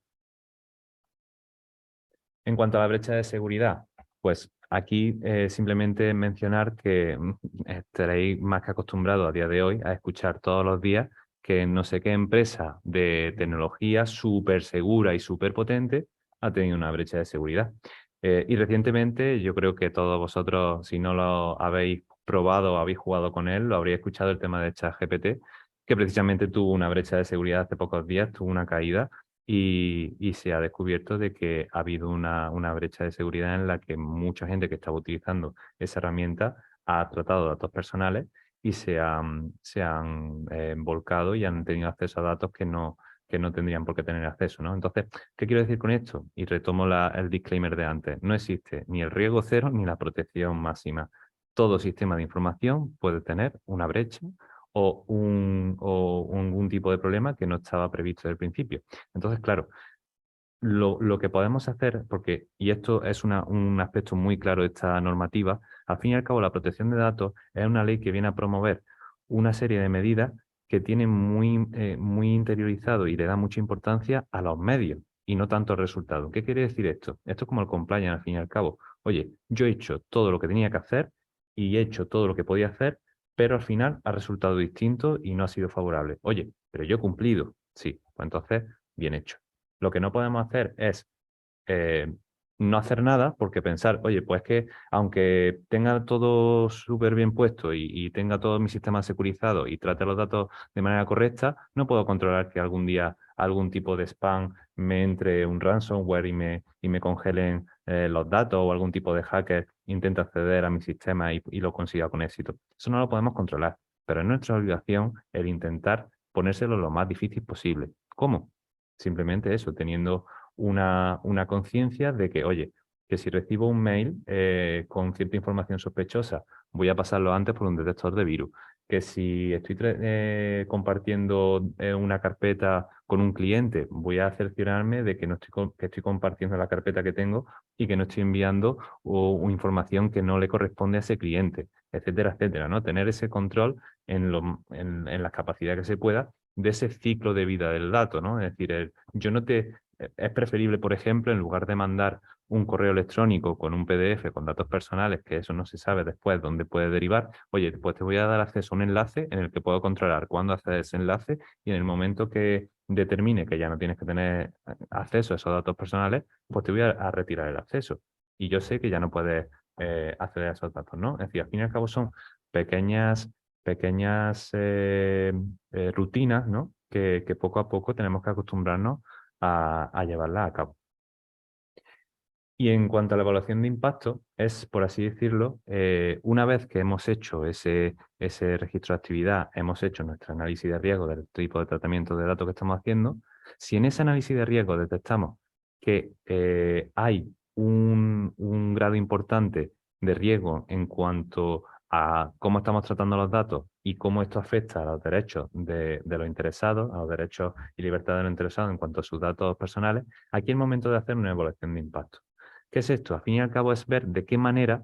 En cuanto a la brecha de seguridad, pues aquí simplemente mencionar que estaréis más que acostumbrados a día de hoy a escuchar todos los días que no sé qué empresa de tecnología súper segura y súper potente ha tenido una brecha de seguridad. Y recientemente yo creo que todos vosotros, si no lo habéis probado o habéis jugado con él, lo habréis escuchado el tema de ChatGPT, que precisamente tuvo una brecha de seguridad hace pocos días, tuvo una caída y se ha descubierto de que ha habido una brecha de seguridad en la que mucha gente que estaba utilizando esa herramienta ha tratado datos personales y se han volcado y han tenido acceso a datos que no tendrían por qué tener acceso, ¿no? Entonces, ¿qué quiero decir con esto? Y retomo el disclaimer de antes. No existe ni el riesgo cero ni la protección máxima. Todo sistema de información puede tener una brecha o algún tipo de problema que no estaba previsto desde el principio. Entonces, claro, lo que podemos hacer, porque, y esto es un aspecto muy claro de esta normativa, al fin y al cabo la protección de datos es una ley que viene a promover una serie de medidas que tienen muy interiorizado y le da mucha importancia a los medios y no tanto al resultado. ¿Qué quiere decir esto? Esto es como el compliance al fin y al cabo. Oye, yo he hecho todo lo que tenía que hacer y he hecho todo lo que podía hacer, pero al final ha resultado distinto y no ha sido favorable. Oye, pero yo he cumplido. Sí, pues entonces, bien hecho. Lo que no podemos hacer es eh, no hacer nada porque pensar, oye, pues que aunque tenga todo súper bien puesto y tenga todo mi sistema securizado y trate los datos de manera correcta, no puedo controlar que algún día algún tipo de spam me entre un ransomware y me congelen los datos o algún tipo de hacker intente acceder a mi sistema y lo consiga con éxito. Eso no lo podemos controlar, pero es nuestra obligación el intentar ponérselo lo más difícil posible. ¿Cómo? Simplemente eso, teniendo una conciencia de que, oye, que si recibo un mail con cierta información sospechosa, voy a pasarlo antes por un detector de virus. Que si estoy compartiendo una carpeta con un cliente, voy a cerciorarme de que, no que estoy compartiendo la carpeta que tengo y que no estoy enviando información que no le corresponde a ese cliente, etcétera, etcétera, ¿no? Tener ese control en las capacidades que se pueda de ese ciclo de vida del dato, ¿no? Es decir, es preferible, por ejemplo, en lugar de mandar un correo electrónico con un PDF con datos personales, que eso no se sabe después dónde puede derivar, oye, pues te voy a dar acceso a un enlace en el que puedo controlar cuándo acceder a ese enlace y en el momento que determine que ya no tienes que tener acceso a esos datos personales, pues te voy a retirar el acceso. Y yo sé que ya no puedes acceder a esos datos, ¿no? Es decir, al fin y al cabo son pequeñas rutinas, ¿no? Que poco a poco tenemos que acostumbrarnos a llevarlas a cabo. Y en cuanto a la evaluación de impacto, es, por así decirlo, una vez que hemos hecho ese registro de actividad, hemos hecho nuestro análisis de riesgo del tipo de tratamiento de datos que estamos haciendo, si en ese análisis de riesgo detectamos que hay un grado importante de riesgo en cuanto a cómo estamos tratando los datos y cómo esto afecta a los derechos de los interesados, a los derechos y libertades de los interesados en cuanto a sus datos personales, aquí es el momento de hacer una evaluación de impacto. ¿Qué es esto? Al fin y al cabo es ver de qué manera,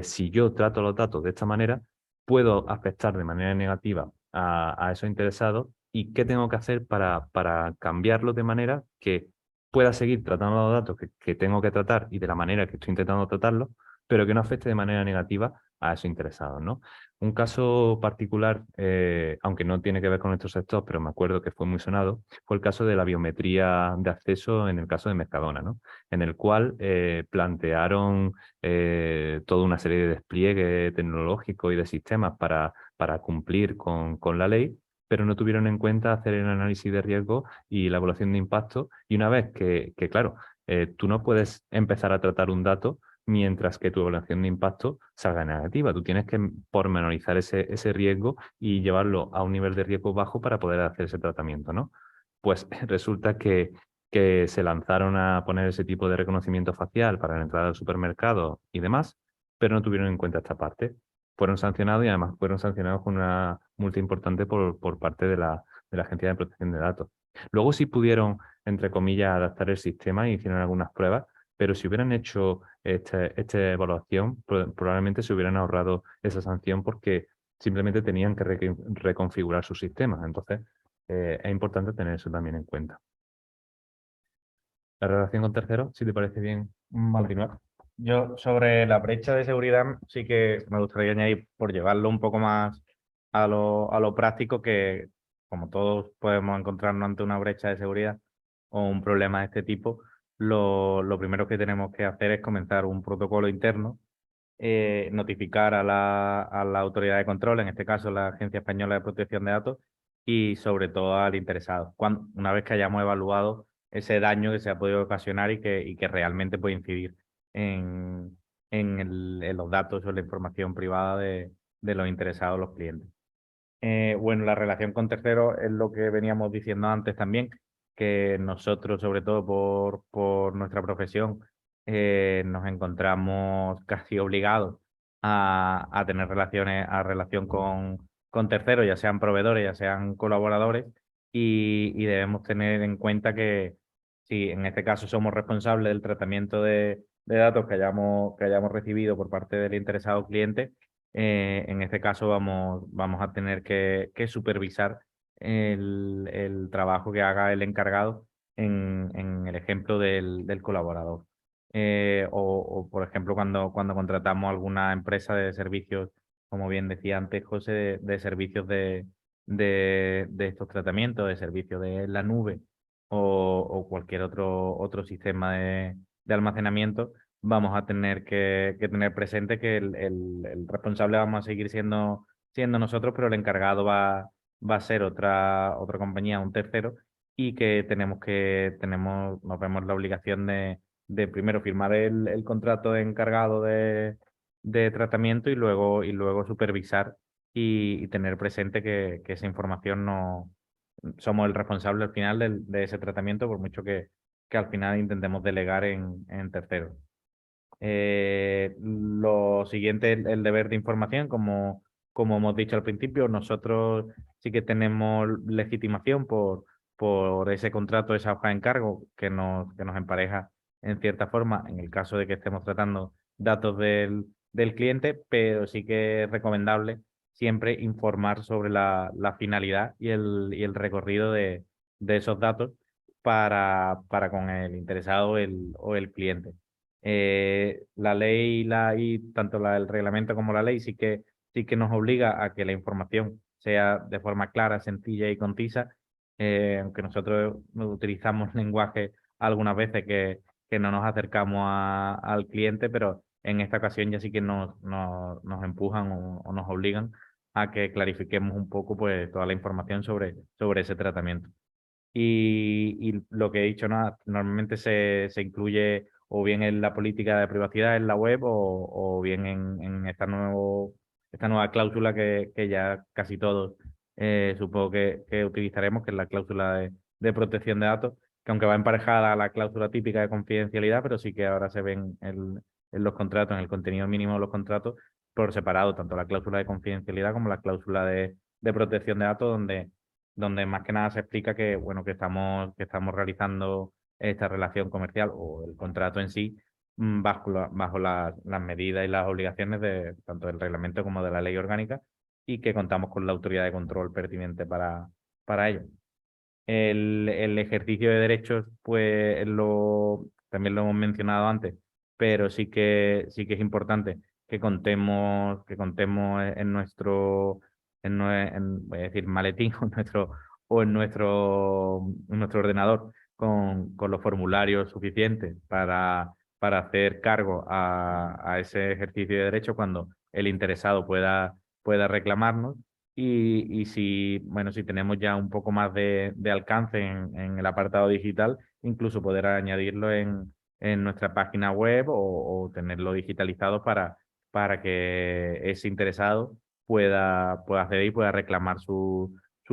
si yo trato los datos de esta manera, puedo afectar de manera negativa a esos interesados y qué tengo que hacer para cambiarlo de manera que pueda seguir tratando los datos que tengo que tratar y de la manera que estoy intentando tratarlos, pero que no afecte de manera negativa a esos interesados, ¿no? Un caso particular, aunque no tiene que ver con nuestro sector, pero me acuerdo que fue muy sonado, fue el caso de la biometría de acceso en el caso de Mercadona, ¿no? En el cual plantearon toda una serie de despliegue tecnológico y de sistemas para cumplir con la ley, pero no tuvieron en cuenta hacer el análisis de riesgo y la evaluación de impacto. Y una vez que claro, tú no puedes empezar a tratar un dato mientras que tu evaluación de impacto salga negativa. Tú tienes que pormenorizar ese riesgo y llevarlo a un nivel de riesgo bajo para poder hacer ese tratamiento, ¿no? Pues resulta que se lanzaron a poner ese tipo de reconocimiento facial para la entrada al supermercado y demás, pero no tuvieron en cuenta esta parte. Fueron sancionados y además fueron sancionados con una multa importante por parte de la Agencia de Protección de Datos. Luego sí pudieron, entre comillas, adaptar el sistema y hicieron algunas pruebas, pero si hubieran hecho esta evaluación, probablemente se hubieran ahorrado esa sanción porque simplemente tenían que reconfigurar sus sistemas. Entonces, es importante tener eso también en cuenta. La relación con terceros, si te parece bien continuar. Yo sobre la brecha de seguridad sí que me gustaría añadir, por llevarlo un poco más a lo práctico, que como todos podemos encontrarnos ante una brecha de seguridad o un problema de este tipo, lo primero que tenemos que hacer es comenzar un protocolo interno, notificar a la autoridad de control, en este caso la Agencia Española de Protección de Datos, y sobre todo al interesado. Una vez que hayamos evaluado ese daño que se ha podido ocasionar y que realmente puede incidir en los datos o la información privada de los interesados, los clientes. Bueno, la relación con terceros es lo que veníamos diciendo antes también, que nosotros, sobre todo por nuestra profesión, nos encontramos casi obligados a tener relación con terceros, ya sean proveedores, ya sean colaboradores, y debemos tener en cuenta que si en este caso somos responsables del tratamiento de datos que hayamos recibido por parte del interesado cliente, en este caso vamos a tener que supervisar el trabajo que haga el encargado en el ejemplo del colaborador. O, por ejemplo, cuando contratamos alguna empresa de servicios, como bien decía antes José, de servicios de estos tratamientos, de servicios de la nube o cualquier otro sistema de almacenamiento, vamos a tener que tener presente que el responsable vamos a seguir siendo nosotros, pero el encargado va a ser otra compañía, un tercero, y que nos vemos la obligación de primero firmar el contrato de encargado de tratamiento y luego supervisar y tener presente que esa información no somos el responsable al final de ese tratamiento, por mucho que al final intentemos delegar en terceros. Lo siguiente, el deber de información, como hemos dicho al principio, nosotros sí que tenemos legitimación por ese contrato, esa hoja de encargo que nos empareja en cierta forma, en el caso de que estemos tratando datos del cliente, pero sí que es recomendable siempre informar sobre la finalidad y el recorrido de esos datos para con el interesado o el cliente. La ley y tanto el reglamento como la ley sí que nos obliga a que la información sea de forma clara, sencilla y concisa, aunque nosotros utilizamos lenguaje algunas veces que no nos acercamos al cliente, pero en esta ocasión ya sí que nos empujan o nos obligan a que clarifiquemos un poco pues, toda la información sobre ese tratamiento. Y lo que he dicho, ¿no? Normalmente se incluye o bien en la política de privacidad en la web o bien en esta nueva cláusula que ya casi todos supongo que utilizaremos, que es la cláusula de protección de datos, que aunque va emparejada a la cláusula típica de confidencialidad, pero sí que ahora se ven en los contratos, en el contenido mínimo de los contratos, por separado, tanto la cláusula de confidencialidad como la cláusula de protección de datos, donde más que nada se explica que, bueno, que estamos realizando esta relación comercial o el contrato en sí bajo las medidas y las obligaciones de tanto del reglamento como de la ley orgánica, y que contamos con la autoridad de control pertinente para ello. El ejercicio de derechos, pues también lo hemos mencionado antes, pero sí que es importante que contemos en nuestro, voy a decir, maletín o en nuestro ordenador con los formularios suficientes para hacer cargo a ese ejercicio de derecho cuando el interesado pueda reclamarnos. Y si tenemos ya un poco más de alcance en el apartado digital, incluso poder añadirlo en nuestra página web o tenerlo digitalizado para que ese interesado pueda acceder y pueda reclamar sus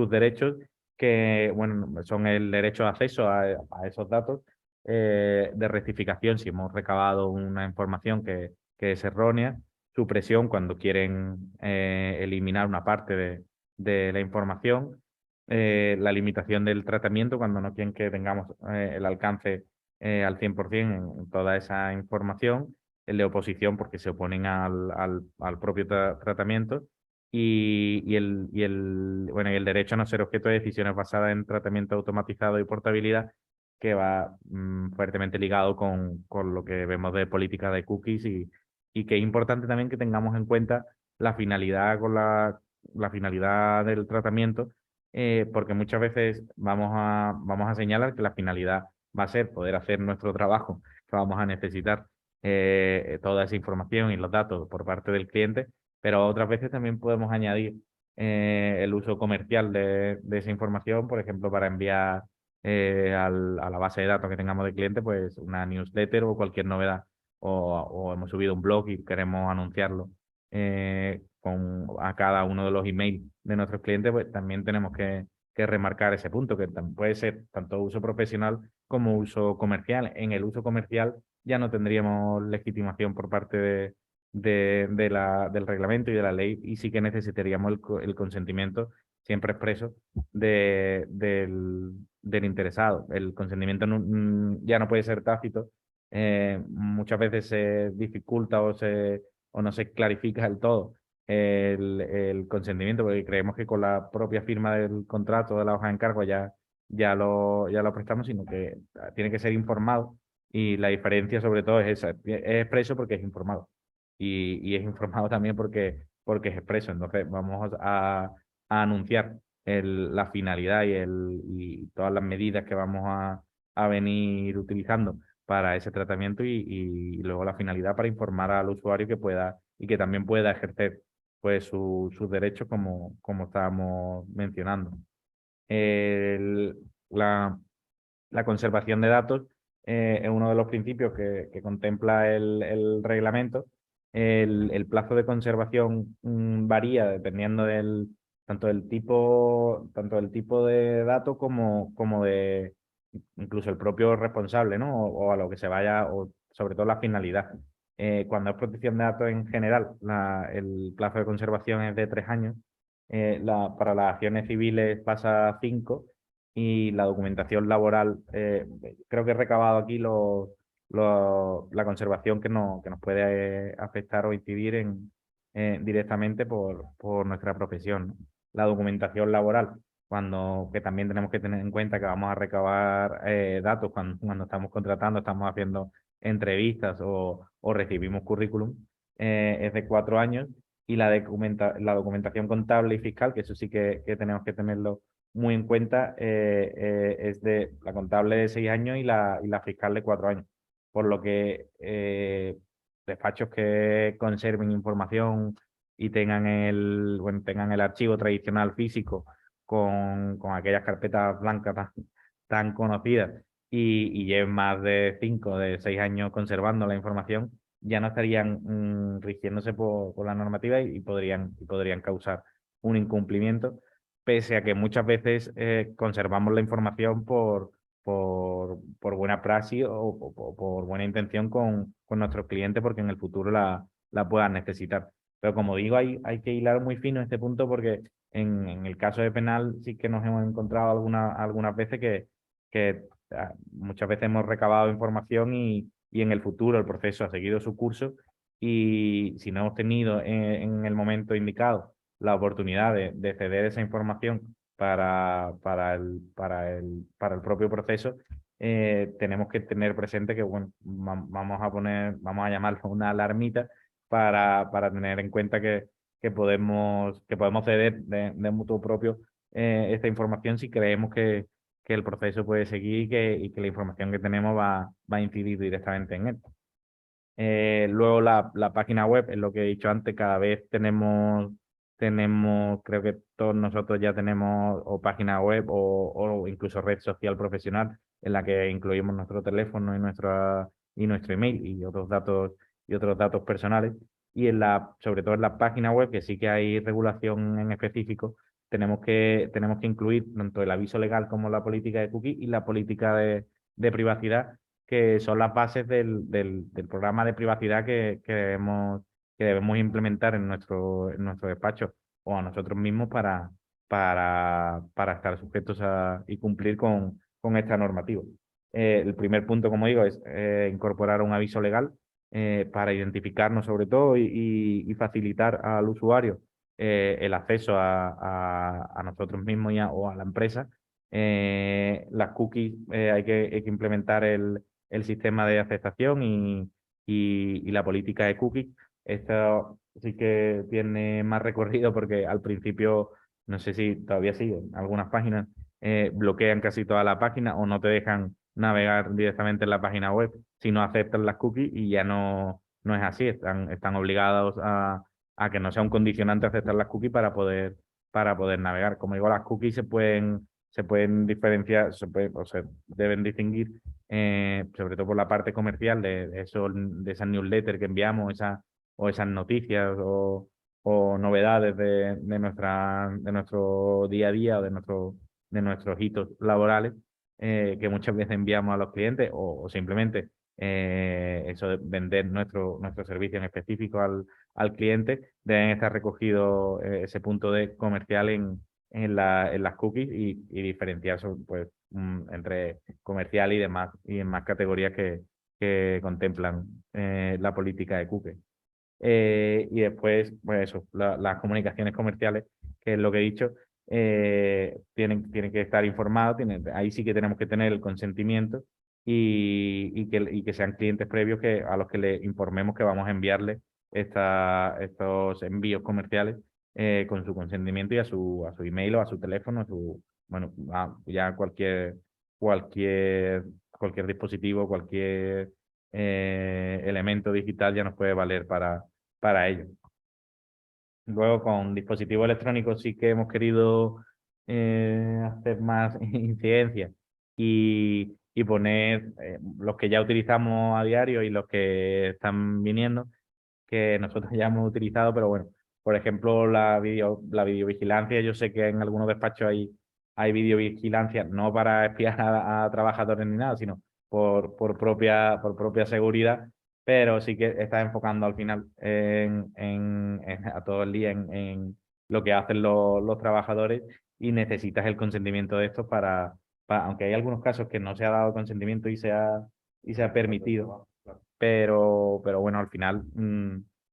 derechos, que bueno, son el derecho de acceso a esos datos, de rectificación si hemos recabado una información que es errónea, supresión cuando quieren eliminar una parte de la información, la limitación del tratamiento cuando no quieren que tengamos el alcance al 100% en toda esa información, el de oposición porque se oponen al propio tratamiento, y el derecho a no ser objeto de decisiones basadas en tratamiento automatizado y portabilidad, que va fuertemente ligado con lo que vemos de política de cookies, y que es importante también que tengamos en cuenta la finalidad la finalidad del tratamiento, porque muchas veces vamos a señalar que la finalidad va a ser poder hacer nuestro trabajo, que vamos a necesitar toda esa información y los datos por parte del cliente, pero otras veces también podemos añadir el uso comercial de esa información, por ejemplo, para enviar a la base de datos que tengamos de cliente, pues una newsletter o cualquier novedad, o hemos subido un blog y queremos anunciarlo a cada uno de los emails de nuestros clientes, pues también tenemos que remarcar ese punto, que puede ser tanto uso profesional como uso comercial. En el uso comercial ya no tendríamos legitimación por parte del reglamento y de la ley, y sí que necesitaríamos el consentimiento siempre expreso del interesado. El consentimiento ya no puede ser tácito. Muchas veces se dificulta o no se clarifica del todo el consentimiento, porque creemos que con la propia firma del contrato de la hoja de encargo ya lo prestamos, sino que tiene que ser informado, y la diferencia sobre todo es esa, es expreso porque es informado, y es informado también porque es expreso. Entonces vamos a anunciar la finalidad y todas las medidas que vamos a venir utilizando para ese tratamiento, y luego la finalidad para informar al usuario y que también pueda ejercer pues sus derechos como estábamos mencionando. El- la, la conservación de datos es uno de los principios que contempla el reglamento. El plazo de conservación varía dependiendo tanto del tipo de dato como de incluso el propio responsable, ¿no? O a lo que se vaya, o sobre todo la finalidad. Cuando es protección de datos en general, el plazo de conservación es de 3 años. Para las acciones civiles pasa a 5, y la documentación laboral, creo que he recabado aquí la conservación que nos puede afectar o incidir directamente por nuestra profesión, ¿no? La documentación laboral, que también tenemos que tener en cuenta que vamos a recabar datos cuando estamos contratando, estamos haciendo entrevistas o recibimos currículum, es de 4 años, y la documentación contable y fiscal, que eso sí que tenemos que tenerlo muy en cuenta, es de la contable de 6 años y la fiscal de 4 años. Por lo que despachos que conserven información y tengan tengan el archivo tradicional físico con aquellas carpetas blancas tan conocidas, y lleven más de 5 de 6 años conservando la información, ya no estarían rigiéndose por la normativa, y podrían causar un incumplimiento, pese a que muchas veces conservamos la información por buena praxis o por buena intención con nuestros clientes, porque en el futuro la puedan necesitar. Pero como digo, hay que hilar muy fino este punto porque en el caso de penal sí que nos hemos encontrado algunas veces que muchas veces hemos recabado información y en el futuro el proceso ha seguido su curso y si no hemos tenido en el momento indicado la oportunidad de ceder esa información para el propio proceso, tenemos que tener presente que bueno, vamos a llamarlo una alarmita para tener en cuenta que podemos ceder de mutuo propio esta información si creemos que el proceso puede seguir y que la información que tenemos va a incidir directamente en él. Luego la página web, es lo que he dicho antes, cada vez tenemos, creo que todos nosotros ya tenemos o página web o incluso red social profesional en la que incluimos nuestro teléfono y nuestro email y otros datos personales. Y sobre todo en la página web, que sí que hay regulación en específico, tenemos que incluir tanto el aviso legal como la política de cookies y la política de privacidad, que son las bases del programa de privacidad que debemos implementar en nuestro despacho o a nosotros mismos para estar sujetos y cumplir con esta normativa. El primer punto, como digo, es incorporar un aviso legal para identificarnos sobre todo y facilitar al usuario el acceso a nosotros mismos o a la empresa. Las cookies, hay que implementar el sistema de aceptación y la política de cookies. Esto sí que tiene más recorrido porque al principio, no sé si todavía sigue, algunas páginas bloquean casi toda la página o no te dejan navegar directamente en la página web si no aceptan las cookies y ya no es así, están obligados a que no sea un condicionante aceptar las cookies para poder navegar. Como digo, las cookies se pueden diferenciar, o se deben distinguir, sobre todo por la parte comercial de esas newsletters que enviamos, o esas noticias o novedades de nuestro día a día o de nuestros hitos laborales, que muchas veces enviamos a los clientes o simplemente eso de vender nuestro servicio en específico al cliente, deben estar recogidos ese punto de comercial en las cookies y diferenciar pues, entre comercial y demás categorías que contemplan la política de cookies. Y después, pues eso, las comunicaciones comerciales, que es lo que he dicho, tienen que estar informados, ahí sí que tenemos que tener el consentimiento y que sean clientes previos a los que le informemos que vamos a enviarle estos envíos comerciales con su consentimiento y a su email o a su teléfono, bueno, ya cualquier dispositivo, cualquier elemento digital ya nos puede valer para ello. Luego, con dispositivos electrónicos sí que hemos querido hacer más incidencia y poner los que ya utilizamos a diario y los que están viniendo, que nosotros ya hemos utilizado, pero bueno, por ejemplo, la videovigilancia. Yo sé que en algunos despachos hay videovigilancia, no para espiar a trabajadores ni nada, sino por propia seguridad, pero sí que está enfocando al final a todo el día en lo que hacen los trabajadores y necesitas el consentimiento de estos aunque hay algunos casos que no se ha dado consentimiento y se ha permitido, pero bueno, al final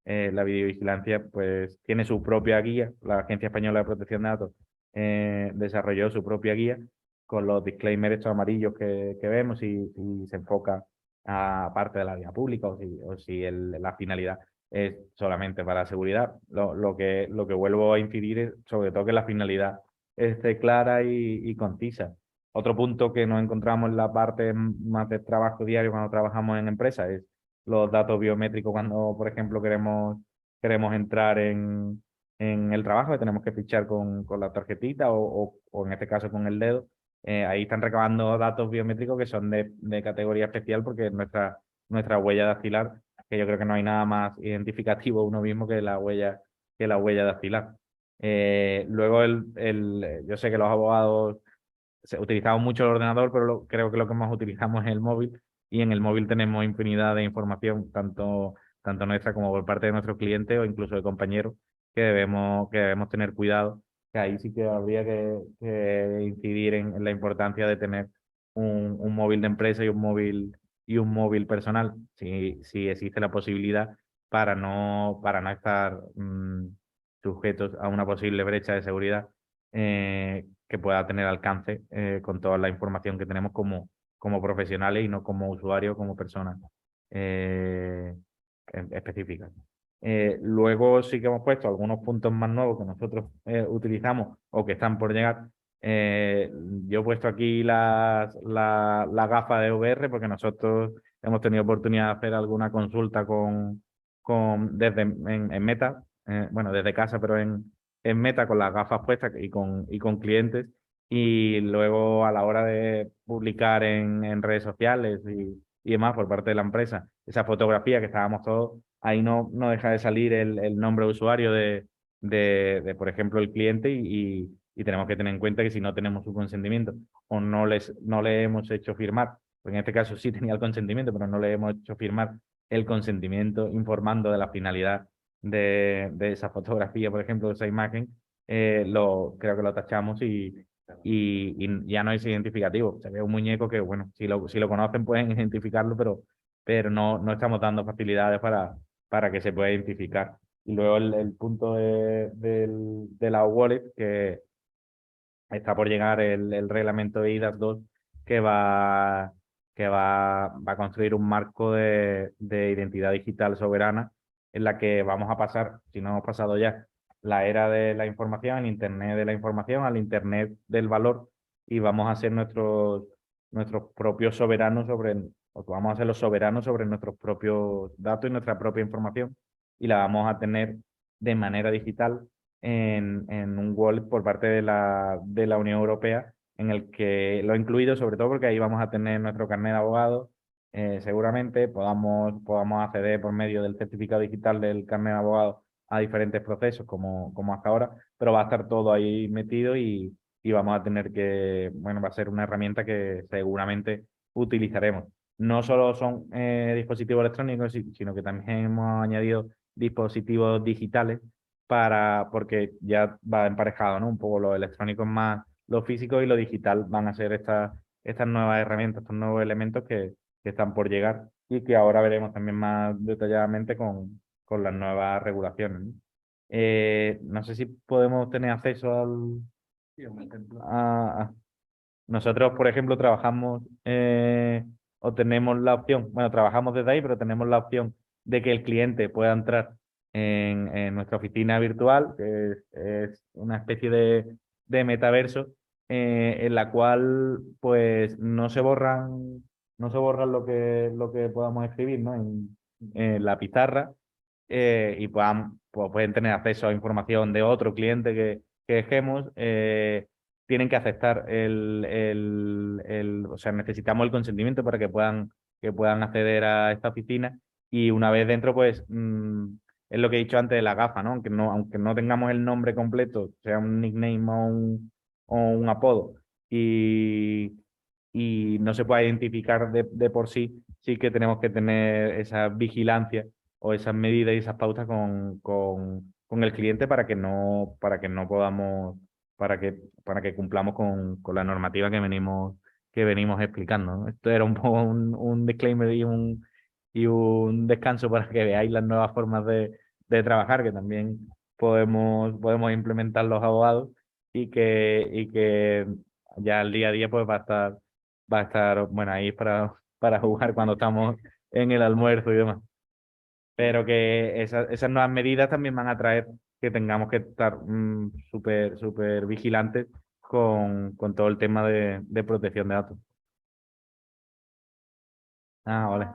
la videovigilancia pues tiene su propia guía. La Agencia Española de Protección de Datos desarrolló su propia guía con los disclaimers estos amarillos que vemos y se enfoca a parte de la vía pública o si la finalidad es solamente para seguridad. Lo que vuelvo a incidir es sobre todo que la finalidad esté clara y concisa. Otro punto que nos encontramos en la parte más de trabajo diario cuando trabajamos en empresas es los datos biométricos cuando, por ejemplo, queremos entrar en el trabajo, que tenemos que fichar con la tarjetita o en este caso con el dedo. Ahí están recabando datos biométricos que son de categoría especial porque es nuestra huella dactilar, que yo creo que no hay nada más identificativo uno mismo que la huella dactilar. Luego, yo sé que los abogados utilizamos mucho el ordenador, pero creo que lo que más utilizamos es el móvil y en el móvil tenemos infinidad de información, tanto tanto nuestra como por parte de nuestros clientes o incluso de compañeros, que debemos tener cuidado, que ahí sí que habría que incidir en la importancia de tener un móvil de empresa y un móvil personal, si existe la posibilidad para no estar sujetos a una posible brecha de seguridad que pueda tener alcance con toda la información que tenemos como profesionales y no como usuarios, como personas específicas. Luego sí que hemos puesto algunos puntos más nuevos que nosotros utilizamos o que están por llegar. Yo he puesto aquí la gafa de VR porque nosotros hemos tenido oportunidad de hacer alguna consulta en Meta, bueno, desde casa, pero en Meta con las gafas puestas y con clientes. Y luego a la hora de publicar en redes sociales y demás por parte de la empresa, esa fotografía que estábamos todos, ahí no deja de salir el nombre de usuario por ejemplo, el cliente y tenemos que tener en cuenta que si no tenemos su consentimiento o no le hemos hecho firmar, porque en este caso sí tenía el consentimiento, pero no le hemos hecho firmar el consentimiento informando de la finalidad de esa fotografía, por ejemplo, de esa imagen, creo que lo tachamos y ya no es identificativo. Se ve un muñeco que, bueno, si lo conocen pueden identificarlo, pero no estamos dando facilidades para que se pueda identificar. Y luego el punto de la wallet, que está por llegar el reglamento de IDAS 2, que va a construir un marco de identidad digital soberana en la que vamos a pasar, si no hemos pasado ya, la era de la información, el Internet de la información, al Internet del valor, y vamos a ser nuestros propios soberanos vamos a ser los soberanos sobre nuestros propios datos y nuestra propia información, y la vamos a tener de manera digital en un wallet por parte de la Unión Europea, en el que lo he incluido sobre todo porque ahí vamos a tener nuestro carnet de abogado, seguramente podamos acceder por medio del certificado digital del carnet de abogado a diferentes procesos como hasta ahora, pero va a estar todo ahí metido y vamos a tener bueno, va a ser una herramienta que seguramente utilizaremos. No solo son dispositivos electrónicos, sino que también hemos añadido dispositivos digitales porque ya va emparejado, ¿no? Un poco lo electrónico es más lo físico y lo digital van a ser estas nuevas herramientas, estos nuevos elementos que están por llegar y que ahora veremos también más detalladamente con las nuevas regulaciones, ¿no? No sé si podemos tener acceso a- nosotros, por ejemplo, trabajamos o tenemos la opción, bueno, trabajamos desde ahí, pero tenemos la opción de que el cliente pueda entrar en nuestra oficina virtual, que es una especie de metaverso, en la cual pues no se borran lo que podamos escribir, ¿no? En la pizarra, y pueden tener acceso a información de otro cliente que dejemos. Tienen que aceptar o sea, necesitamos el consentimiento para que puedan acceder a esta oficina, y una vez dentro, pues es lo que he dicho antes de la gafa, ¿no? Aunque no tengamos el nombre completo, sea un nickname o un apodo, y no se pueda identificar de por sí, sí que tenemos que tener esa vigilancia o esas medidas y esas pautas con el cliente para que podamos, para que cumplamos con la normativa que venimos explicando, ¿no? Esto era un poco un disclaimer y un descanso para que veáis las nuevas formas de trabajar que también podemos implementar los abogados y que ya el día a día pues va a estar bueno, ahí para jugar cuando estamos en el almuerzo y demás. Pero que esas nuevas medidas también van a traer que tengamos que estar súper súper vigilantes con todo el tema de protección de datos. Vale.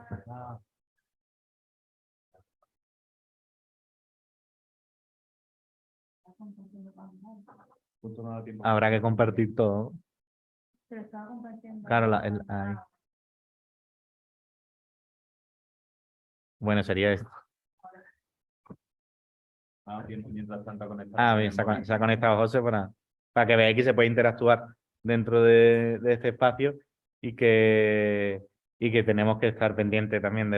Habrá que compartir todo. Claro, ahí. Bueno, sería esto. Bien, se ha conectado José para que veáis que se puede interactuar dentro de este espacio y que tenemos que estar pendientes también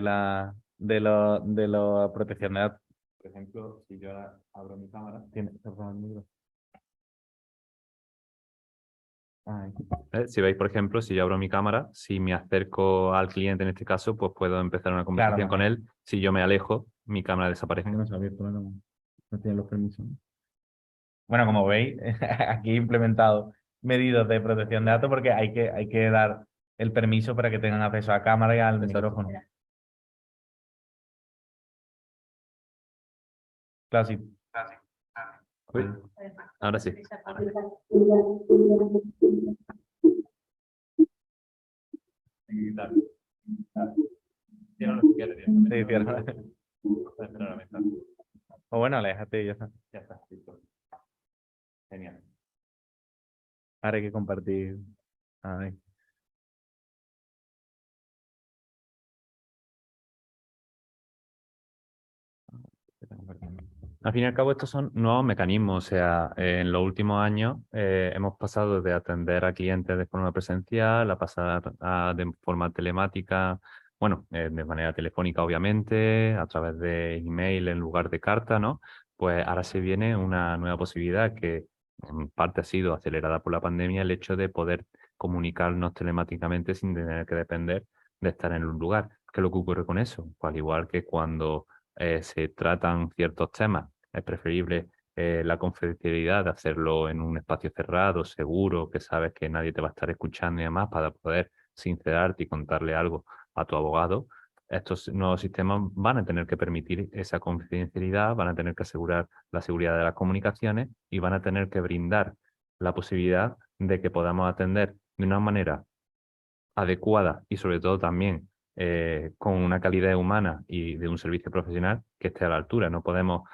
de la protección de datos. Por ejemplo, si yo ahora abro mi cámara, ¿tiene está apagado el micro? Ay. Si veis, por ejemplo, si yo abro mi cámara, si me acerco al cliente en este caso, pues puedo empezar una conversación con él. Si yo me alejo, mi cámara desaparece. No se ha abierto, no tiene los permisos. Bueno, como veis, aquí he implementado medidas de protección de datos porque hay que dar el permiso para que tengan acceso a cámara y al micrófono. Claro, sí. Uy, ahora sí. Sí, cierto. O bueno, aléjate y ya está. Ya está. Listo. Genial. Ahora hay que compartir. A ver. Al fin y al cabo, estos son nuevos mecanismos. O sea, en los últimos años hemos pasado de atender a clientes de forma presencial a pasar de forma telemática, bueno, de manera telefónica, obviamente, a través de email en lugar de carta, ¿no? Pues ahora se viene una nueva posibilidad que en parte ha sido acelerada por la pandemia, el hecho de poder comunicarnos telemáticamente sin tener que depender de estar en un lugar. ¿Qué es lo que ocurre con eso? Pues al igual que cuando se tratan ciertos temas, es preferible la confidencialidad de hacerlo en un espacio cerrado, seguro, que sabes que nadie te va a estar escuchando y demás para poder sincerarte y contarle algo a tu abogado. Estos nuevos sistemas van a tener que permitir esa confidencialidad, van a tener que asegurar la seguridad de las comunicaciones y van a tener que brindar la posibilidad de que podamos atender de una manera adecuada y sobre todo también con una calidad humana y de un servicio profesional que esté a la altura. No podemos,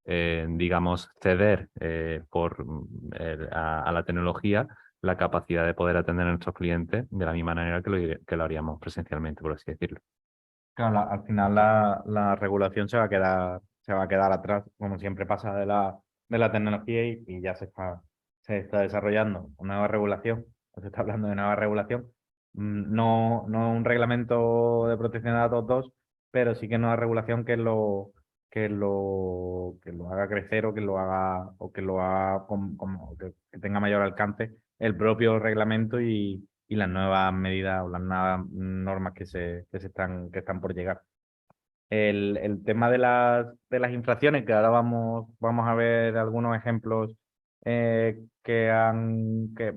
digamos, ceder a la tecnología la capacidad de poder atender a nuestros clientes de la misma manera que lo haríamos presencialmente, por así decirlo. Claro, al final la regulación se va a quedar atrás, como siempre pasa de la tecnología y ya se está desarrollando una nueva regulación, o se está hablando de nueva regulación. No un reglamento de protección de datos 2, pero sí que nueva regulación que lo haga crecer o que lo haga que tenga mayor alcance el propio reglamento y las nuevas medidas o las nuevas normas que están por llegar. El tema de las infracciones, que ahora vamos a ver algunos ejemplos que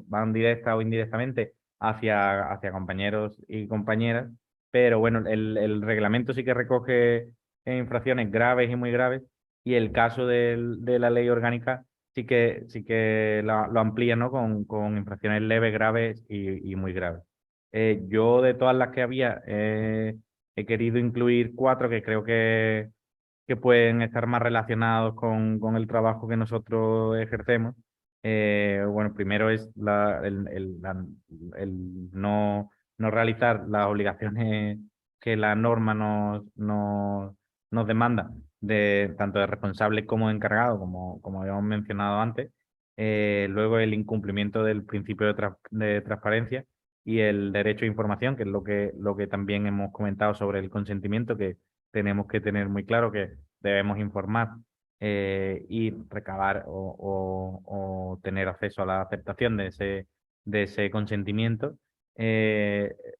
van directa o indirectamente hacia compañeros y compañeras, pero bueno, el reglamento sí que recoge infracciones graves y muy graves, y el caso de la ley orgánica sí que lo amplía, ¿no? Con infracciones leves, graves y muy graves. Yo de todas las que había he querido incluir 4 que creo que pueden estar más relacionados con el trabajo que nosotros ejercemos. Bueno, primero es el no realizar las obligaciones que la norma nos demanda, tanto de responsable como de encargado, como habíamos mencionado antes. Luego el incumplimiento del principio de transparencia y el derecho a información, que es lo que también hemos comentado sobre el consentimiento, que tenemos que tener muy claro que debemos informar y recabar o tener acceso a la aceptación de ese consentimiento.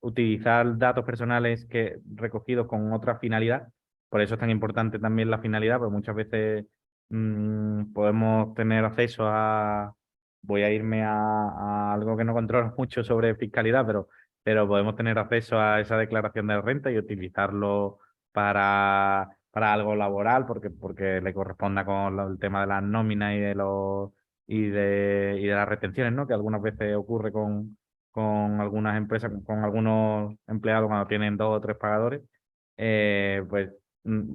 Utilizar datos personales recogidos con otra finalidad. Por eso es tan importante también la finalidad, porque muchas veces podemos tener acceso a... Voy a irme a algo que no controlo mucho sobre fiscalidad, pero podemos tener acceso a esa declaración de renta y utilizarlo para algo laboral, porque le corresponda con el tema de las nóminas y de las retenciones, ¿no? Que algunas veces ocurre con algunas empresas, con algunos empleados cuando tienen 2 o 3 pagadores. Pues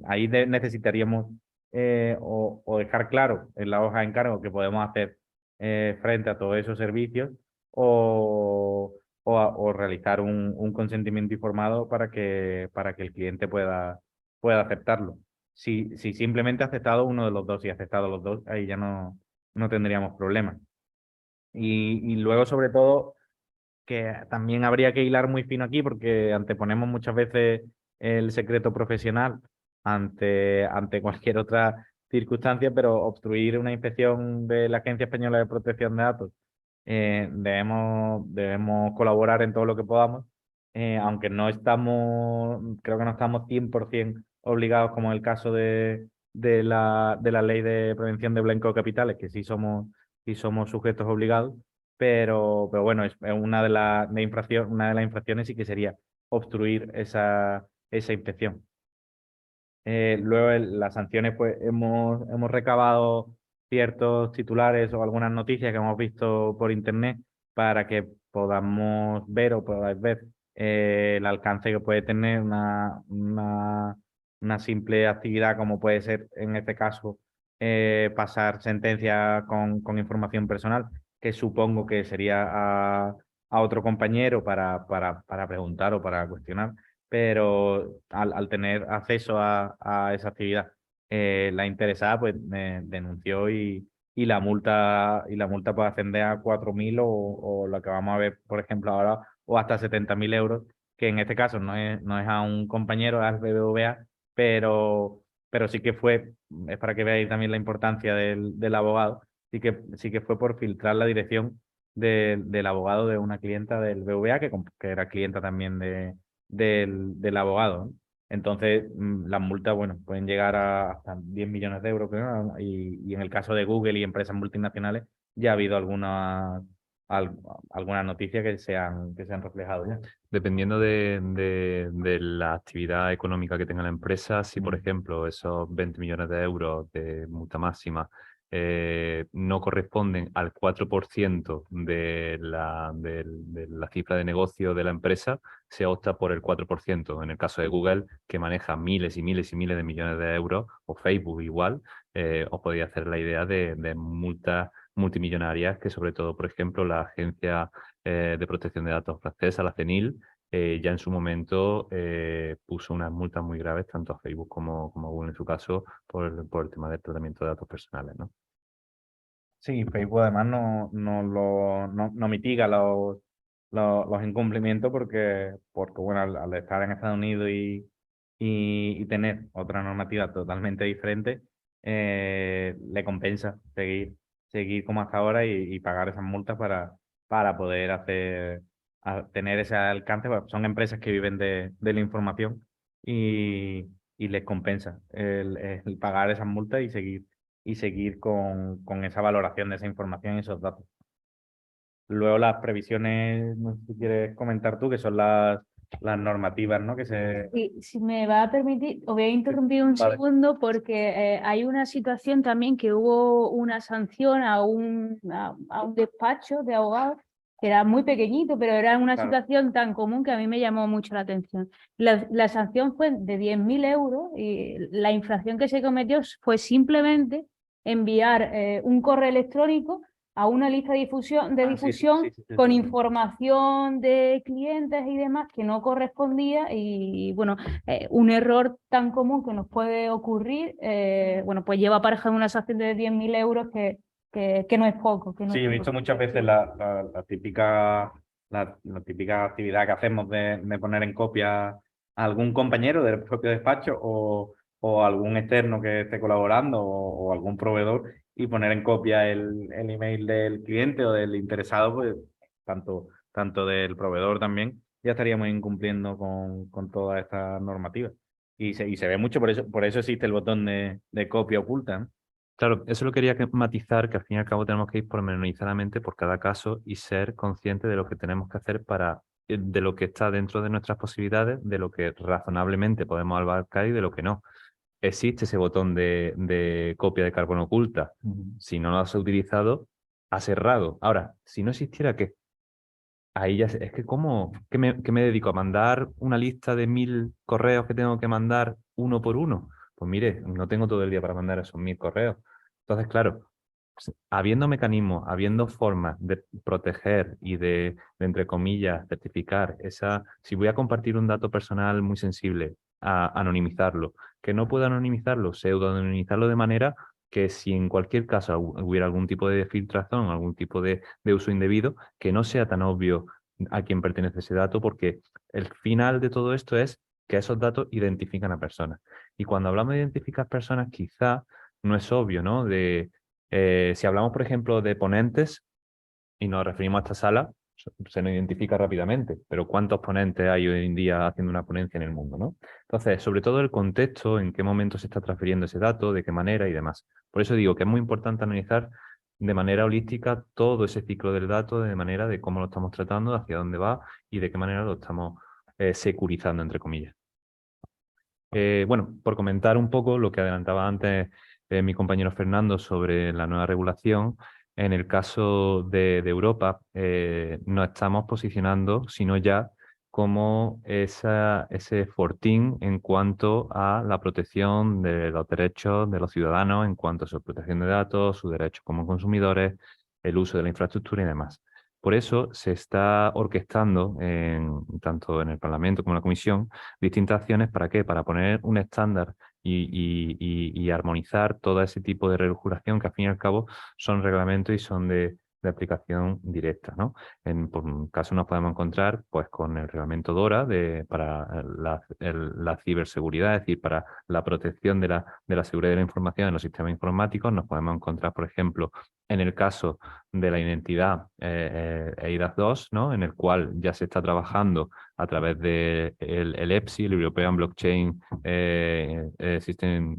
ahí necesitaríamos o dejar claro en la hoja de encargo que podemos hacer frente a todos esos servicios o realizar un consentimiento informado para que el cliente pueda aceptarlo. Si simplemente ha aceptado uno de los dos y ha aceptado los dos, ahí ya no tendríamos problemas. Y luego, sobre todo, que también habría que hilar muy fino aquí porque anteponemos muchas veces el secreto profesional ante cualquier otra circunstancia, pero obstruir una inspección de la Agencia Española de Protección de Datos, debemos colaborar en todo lo que podamos, aunque creo que no estamos 100% obligados, como en el caso de la Ley de Prevención de Blanqueo de Capitales, que sí somos sujetos obligados, pero bueno, es una de las infracciones sí que sería obstruir esa inspección. Luego las sanciones, pues hemos recabado ciertos titulares o algunas noticias que hemos visto por internet para que podamos ver o podáis ver el alcance que puede tener una simple actividad, como puede ser en este caso pasar sentencia con información personal, que supongo que sería a otro compañero para preguntar o para cuestionar, pero al tener acceso a esa actividad, la interesada pues me denunció y la multa puede ascender a 4.000 o lo que vamos a ver, por ejemplo, ahora, o hasta 70.000 euros, que en este caso no es a un compañero, es al BBVA, pero sí que es para que veáis también la importancia del abogado, sí que fue por filtrar la dirección del abogado de una clienta del BBVA, que era clienta también del abogado, ¿no? Entonces, las multas, bueno, pueden llegar a hasta 10 millones de euros, creo, ¿no? Y en el caso de Google y empresas multinacionales, ya ha habido algunas noticias que se han reflejado ya. Dependiendo de la actividad económica que tenga la empresa, si por ejemplo esos 20 millones de euros de multa máxima no corresponden al 4% de la cifra de negocio de la empresa, se opta por el 4%. En el caso de Google, que maneja miles y miles y miles de millones de euros, o Facebook igual, os podéis hacer la idea de multas multimillonarias que sobre todo, por ejemplo, la Agencia de Protección de Datos francesa, la CNIL, ya en su momento puso unas multas muy graves tanto a Facebook como a Google en su caso por el tema del tratamiento de datos personales, ¿no? Sí, Facebook además no mitiga los incumplimientos porque bueno, al estar en Estados Unidos y tener otra normativa totalmente diferente, le compensa seguir como hasta ahora y pagar esas multas para poder tener ese alcance. Bueno, son empresas que viven de la información y les compensa el pagar esas multas y seguir con esa valoración de esa información y esos datos. Luego las previsiones, no sé si quieres comentar tú, que son las normativas, ¿no? Sí, si me va a permitir, os voy a interrumpir un Vale. segundo porque hay una situación también que hubo una sanción a un despacho de abogados que era muy pequeñito, pero era una Claro. situación tan común que a mí me llamó mucho la atención. La sanción fue de 10.000 euros y la infracción que se cometió fue simplemente enviar un correo electrónico a una lista de difusión con información de clientes y demás que no correspondía y bueno, un error tan común que nos puede ocurrir, bueno, pues lleva aparejado una sanción de 10.000 euros que no es poco. Sí, he visto muchas veces la típica actividad que hacemos de poner en copia a algún compañero del propio despacho o algún externo que esté colaborando o algún proveedor y poner en copia el email del cliente o del interesado, pues tanto del proveedor también, ya estaríamos incumpliendo con todas estas normativas. Y se ve mucho, por eso existe el botón de copia oculta, ¿no? Claro, eso lo quería matizar, que al fin y al cabo tenemos que ir pormenorizadamente por cada caso y ser conscientes de lo que tenemos que hacer de lo que está dentro de nuestras posibilidades, de lo que razonablemente podemos abarcar y de lo que no. Existe ese botón de copia de carbono oculta. Si no lo has utilizado, has errado. Ahora, si no existiera, ¿qué? Ahí ya es que ¿qué me dedico? ¿A mandar una lista de 1.000 correos que tengo que mandar uno por uno? Pues mire, no tengo todo el día para mandar esos 1.000 correos. Entonces, claro, habiendo mecanismos, habiendo formas de proteger y entre comillas, certificar si voy a compartir un dato personal muy sensible, a anonimizarlo, que no puedo anonimizarlo, pseudo-anonimizarlo de manera que si en cualquier caso hubiera algún tipo de filtración, algún tipo de uso indebido, que no sea tan obvio a quién pertenece ese dato, porque el final de todo esto es que esos datos identifican a personas. Y cuando hablamos de identificar personas, quizá no es obvio, ¿no? Si hablamos, por ejemplo, de ponentes y nos referimos a esta sala, se nos identifica rápidamente, pero ¿cuántos ponentes hay hoy en día haciendo una ponencia en el mundo, ¿no? Entonces, sobre todo el contexto, en qué momento se está transfiriendo ese dato, de qué manera y demás. Por eso digo que es muy importante analizar de manera holística todo ese ciclo del dato, de manera de cómo lo estamos tratando, hacia dónde va y de qué manera lo estamos securizando, entre comillas. Bueno, por comentar un poco lo que adelantaba antes mi compañero Fernando sobre la nueva regulación, en el caso de Europa nos estamos posicionando, sino ya como ese fortín en cuanto a la protección de los derechos de los ciudadanos, en cuanto a su protección de datos, sus derechos como consumidores, el uso de la infraestructura y demás. Por eso se está orquestando, tanto en el Parlamento como en la Comisión, distintas acciones. ¿Para qué? Para poner un estándar y armonizar todo ese tipo de regulación que al fin y al cabo son reglamentos y son de aplicación directa, ¿no? Por un caso nos podemos encontrar pues, con el reglamento DORA para la ciberseguridad, es decir, para la protección de la seguridad de la información en los sistemas informáticos. Nos podemos encontrar, por ejemplo, en el caso de la identidad eIDAS 2, ¿no? En el cual ya se está trabajando a través del el EBSI, el European Blockchain System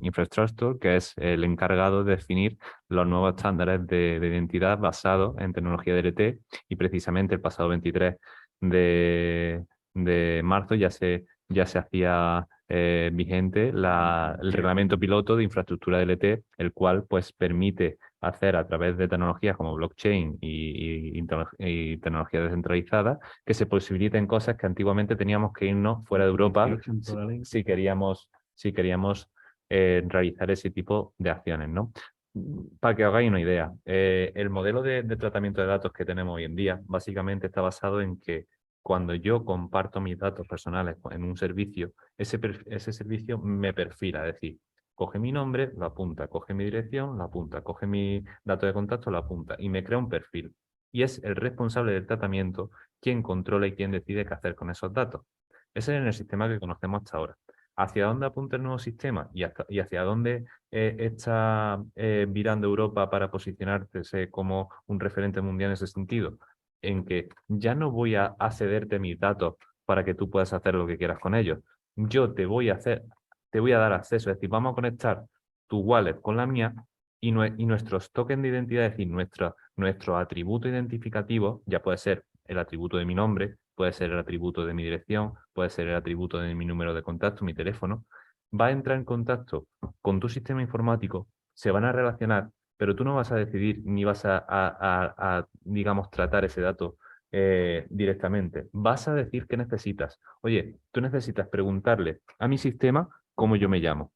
Infrastructure, que es el encargado de definir los nuevos estándares de identidad basados en tecnología DLT, y precisamente el pasado 23 de marzo ya se hacía vigente el reglamento piloto de infraestructura DLT, el cual pues permite hacer a través de tecnologías como blockchain y tecnología descentralizada, que se posibiliten cosas que antiguamente teníamos que irnos fuera de Europa si queríamos realizar ese tipo de acciones, ¿no? Para que os hagáis una idea, el modelo de tratamiento de datos que tenemos hoy en día básicamente está basado en que cuando yo comparto mis datos personales en un servicio, ese servicio me perfila, es decir, coge mi nombre, lo apunta, coge mi dirección, lo apunta, coge mi dato de contacto, lo apunta y me crea un perfil. Y es el responsable del tratamiento quien controla y quien decide qué hacer con esos datos. Ese es el sistema que conocemos hasta ahora. ¿Hacia dónde apunta el nuevo sistema y hacia dónde está virando Europa para posicionarse como un referente mundial en ese sentido? En que ya no voy a cederte mis datos para que tú puedas hacer lo que quieras con ellos. Yo te voy a dar acceso, es decir, vamos a conectar tu wallet con la mía y nuestros tokens de identidad, es decir, nuestro atributo identificativo, ya puede ser el atributo de mi nombre, puede ser el atributo de mi dirección, puede ser el atributo de mi número de contacto, mi teléfono, va a entrar en contacto con tu sistema informático, se van a relacionar, pero tú no vas a decidir ni vas digamos, tratar ese dato directamente. Vas a decir qué necesitas. Oye, tú necesitas preguntarle a mi sistema cómo yo me llamo.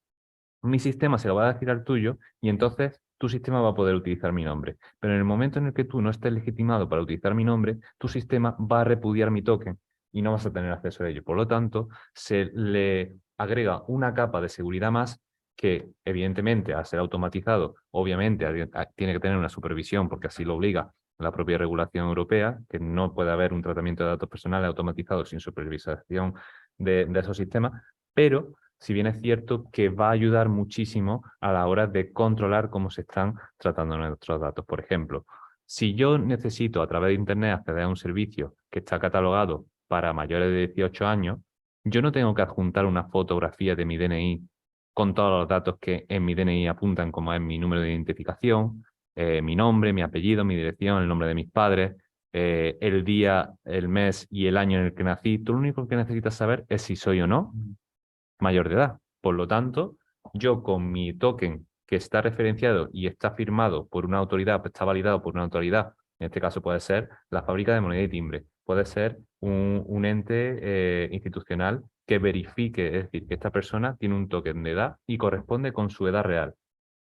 Mi sistema se lo va a decir al tuyo y entonces tu sistema va a poder utilizar mi nombre. Pero en el momento en el que tú no estés legitimado para utilizar mi nombre, tu sistema va a repudiar mi token y no vas a tener acceso a ello. Por lo tanto, se le agrega una capa de seguridad más que, evidentemente, al ser automatizado, obviamente tiene que tener una supervisión porque así lo obliga la propia regulación europea, que no puede haber un tratamiento de datos personales automatizado sin supervisación de esos sistemas, pero si bien es cierto que va a ayudar muchísimo a la hora de controlar cómo se están tratando nuestros datos. Por ejemplo, si yo necesito a través de Internet acceder a un servicio que está catalogado para mayores de 18 años, yo no tengo que adjuntar una fotografía de mi DNI con todos los datos que en mi DNI apuntan, como es mi número de identificación, mi nombre, mi apellido, mi dirección, el nombre de mis padres, el día, el mes y el año en el que nací. Tú lo único que necesitas saber es si soy o no mayor de edad. Por lo tanto, yo con mi token que está referenciado y está firmado por una autoridad, está validado por una autoridad, en este caso puede ser la fábrica de moneda y timbre, puede ser un ente institucional que verifique, es decir, que esta persona tiene un token de edad y corresponde con su edad real.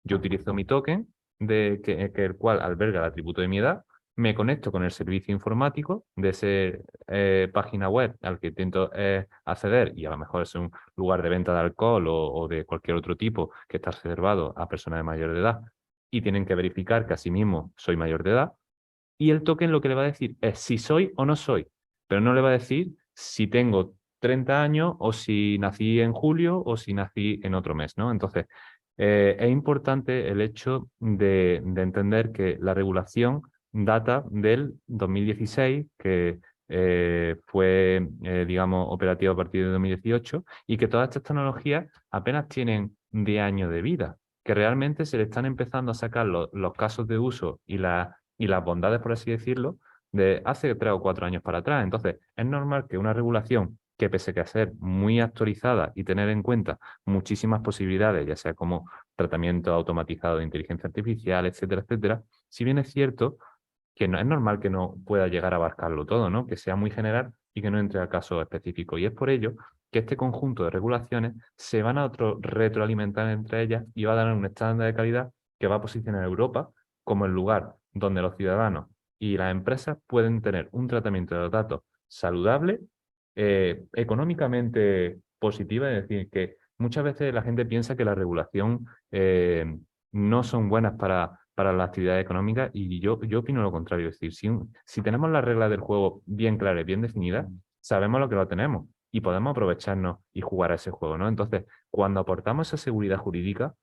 Yo utilizo mi token, el cual alberga el atributo de mi edad, me conecto con el servicio informático de esa página web al que intento acceder, y a lo mejor es un lugar de venta de alcohol o de cualquier otro tipo que está reservado a personas de mayor de edad, y tienen que verificar que asimismo soy mayor de edad, y el token lo que le va a decir es si soy o no soy, pero no le va a decir si tengo 30 años o si nací en julio o si nací en otro mes, ¿no? Entonces, es importante el hecho de entender que la regulación data del 2016, que fue, digamos, operativo a partir de 2018, y que todas estas tecnologías apenas tienen 10 años de vida, que realmente se le están empezando a sacar los casos de uso y las bondades, por así decirlo, de hace 3 o 4 años para atrás. Entonces, es normal que una regulación que, pese a ser muy actualizada y tener en cuenta muchísimas posibilidades, ya sea como tratamiento automatizado de inteligencia artificial, etcétera, etcétera, si bien es cierto que no es normal que no pueda llegar a abarcarlo todo, ¿no? Que sea muy general y que no entre a casos específicos. Y es por ello que este conjunto de regulaciones se van a retroalimentar entre ellas y va a dar un estándar de calidad que va a posicionar a Europa como el lugar donde los ciudadanos y las empresas pueden tener un tratamiento de los datos saludable, económicamente positiva, es decir, que muchas veces la gente piensa que la regulación no son buenas para la actividad económica, y yo opino lo contrario. Es decir, si tenemos las reglas del juego bien claras, bien definidas, sabemos lo que lo tenemos y podemos aprovecharnos y jugar a ese juego, ¿no? Entonces, cuando aportamos esa seguridad jurídica,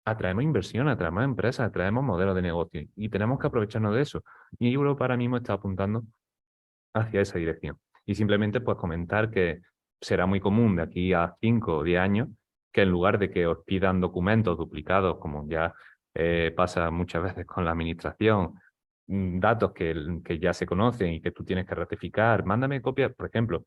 atraemos inversión, atraemos empresas, atraemos modelos de negocio y tenemos que aprovecharnos de eso. Y Europa ahora mismo está apuntando hacia esa dirección. Y simplemente pues comentar que será muy común de aquí a 5 o 10 años que en lugar de que os pidan documentos duplicados, como ya pasa muchas veces con la administración, datos que ya se conocen y que tú tienes que ratificar, mándame copias, por ejemplo,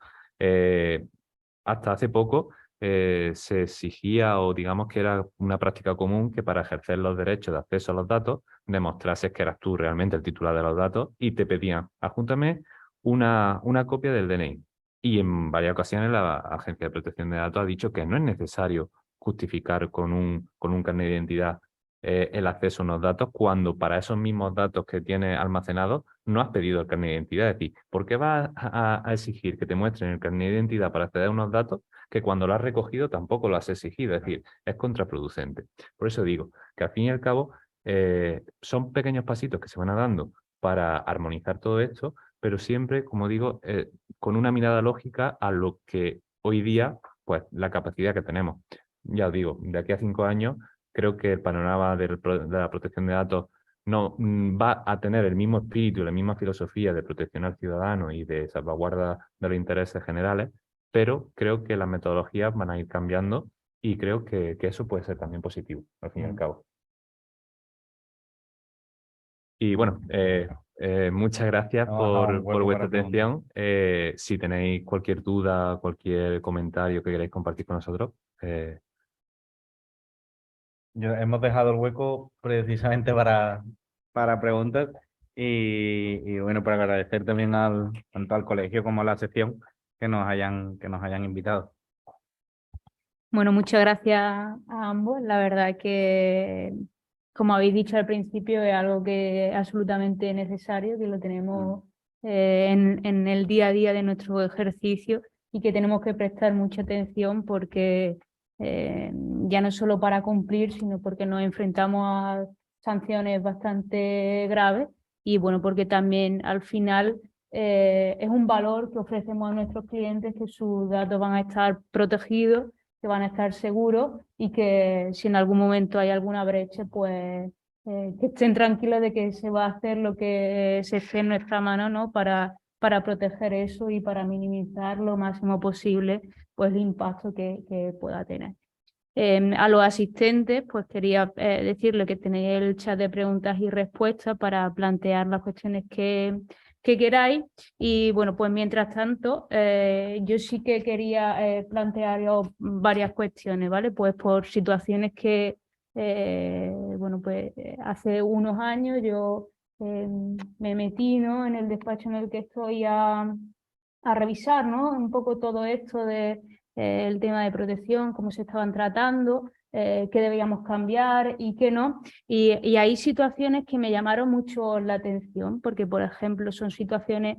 hasta hace poco se exigía, o digamos que era una práctica común, que para ejercer los derechos de acceso a los datos demostrases que eras tú realmente el titular de los datos y te pedían, adjúntame una copia del DNI. Y en varias ocasiones la Agencia de Protección de Datos ha dicho que no es necesario justificar con un carnet de identidad el acceso a unos datos, cuando para esos mismos datos que tienes almacenados no has pedido el carnet de identidad. Es decir, ¿por qué vas a exigir que te muestren el carnet de identidad para acceder a unos datos que cuando lo has recogido tampoco lo has exigido? Es decir, es contraproducente. Por eso digo que al fin y al cabo son pequeños pasitos que se van dando para armonizar todo esto, pero siempre, como digo, con una mirada lógica a lo que hoy día, pues la capacidad que tenemos. Ya os digo, de aquí a 5 años, creo que el panorama de la protección de datos no va a tener el mismo espíritu, la misma filosofía de protección al ciudadano y de salvaguarda de los intereses generales, pero creo que las metodologías van a ir cambiando y creo que eso puede ser también positivo, al fin y al cabo. Y bueno, muchas gracias por vuestra atención. Si tenéis cualquier duda, cualquier comentario que queráis compartir con nosotros. Hemos dejado el hueco precisamente para preguntas y bueno, para agradecer también tanto al colegio como a la sección que nos hayan invitado. Bueno, muchas gracias a ambos. La verdad que, como habéis dicho al principio, es algo que es absolutamente necesario, que lo tenemos en el día a día de nuestro ejercicio y que tenemos que prestar mucha atención porque ya no solo para cumplir, sino porque nos enfrentamos a sanciones bastante graves y bueno, porque también al final es un valor que ofrecemos a nuestros clientes, que sus datos van a estar protegidos, que van a estar seguros y que si en algún momento hay alguna brecha, pues que estén tranquilos de que se va a hacer lo que se esté en nuestra mano, ¿no? Para proteger eso y para minimizar lo máximo posible pues, el impacto que pueda tener. A los asistentes, pues quería decirle que tenéis el chat de preguntas y respuestas para plantear las cuestiones que queráis. Y bueno, pues mientras tanto, yo sí que quería plantearos varias cuestiones, ¿vale? Pues por situaciones que, bueno, pues hace unos años yo me metí, ¿no? En el despacho en el que estoy a revisar, ¿no? Un poco todo esto de el tema de protección, cómo se estaban tratando, qué debíamos cambiar y qué no. Y hay situaciones que me llamaron mucho la atención, porque, por ejemplo, son situaciones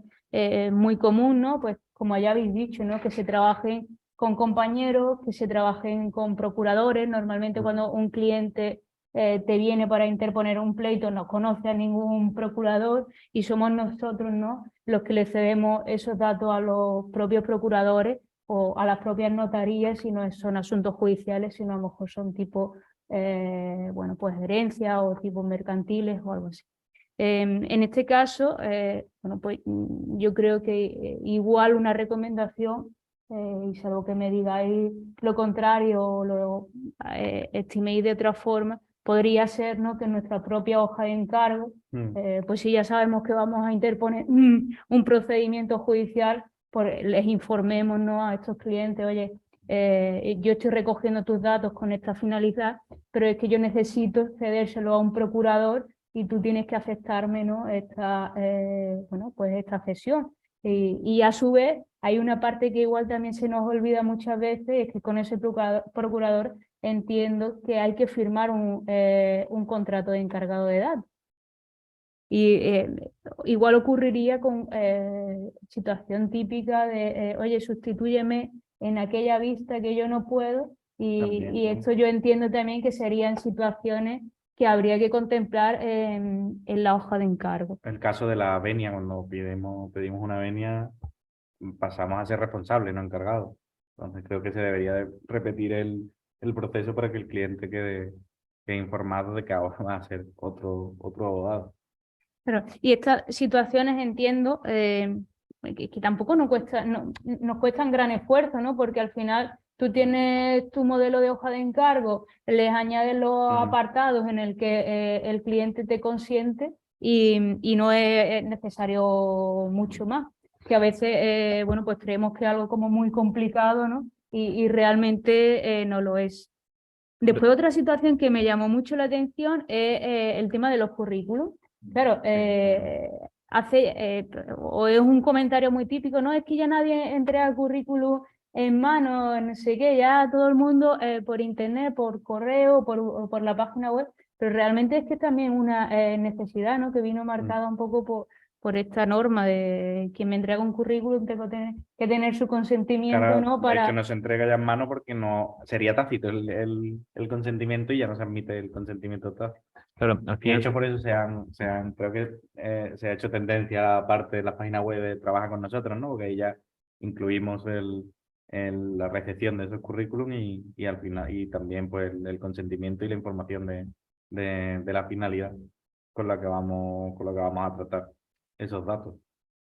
muy comunes, ¿no? Pues como ya habéis dicho, ¿no? Que se trabajen con compañeros, que se trabajen con procuradores. Normalmente cuando un cliente te viene para interponer un pleito, no conoce a ningún procurador y somos nosotros, ¿no? Los que le cedemos esos datos a los propios procuradores o a las propias notarías si no son asuntos judiciales, sino a lo mejor son tipo, bueno, pues herencia o tipos mercantiles o algo así. En este caso, bueno, pues yo creo que igual una recomendación, y salvo que me digáis lo contrario o lo estiméis de otra forma, podría ser, ¿no?, que en nuestra propia hoja de encargo, pues si ya sabemos que vamos a interponer un procedimiento judicial, pues les informemos, ¿no?, a estos clientes, oye, yo estoy recogiendo tus datos con esta finalidad, pero es que yo necesito cedérselo a un procurador y tú tienes que aceptarme, ¿no?, bueno, pues esta cesión. Y a su vez hay una parte que igual también se nos olvida muchas veces, es que con ese procurador entiendo que hay que firmar un contrato de encargado de datos. Y igual ocurriría con situación típica de, oye, sustitúyeme en aquella vista que yo no puedo, y esto yo entiendo también que serían situaciones que habría que contemplar en la hoja de encargo. El caso de la venia, cuando pedimos una venia, pasamos a ser responsables, no encargados. Entonces creo que se debería de repetir el proceso para que el cliente quede informado de que ahora va a ser otro abogado. Y estas situaciones entiendo que tampoco nos cuestan gran esfuerzo, ¿no? Porque al final tú tienes tu modelo de hoja de encargo, les añades los apartados en el que el cliente te consiente y no es necesario mucho más. Que a veces, bueno, pues creemos que es algo como muy complicado, ¿no? Y realmente no lo es. Después, otra situación que me llamó mucho la atención es el tema de los currículos. Claro, o es un comentario muy típico, no es que ya nadie entrega currículum en mano, no sé qué, ya todo el mundo por internet, por correo, o por la página web, pero realmente es que es también una necesidad, ¿no?, que vino marcada un poco por esta norma de quien me entrega un currículum tengo que tener su consentimiento, Claro, ¿no? de hecho no se entrega ya en mano porque no sería tácito el consentimiento y ya no se admite el consentimiento tácito. Claro, al Y de final, hecho por eso creo que se ha hecho tendencia a parte de la página web de Trabaja con nosotros, ¿no? Porque ahí ya incluimos la recepción de esos currículum y al final, y también pues el consentimiento y la información de la finalidad con la que vamos a tratar esos datos.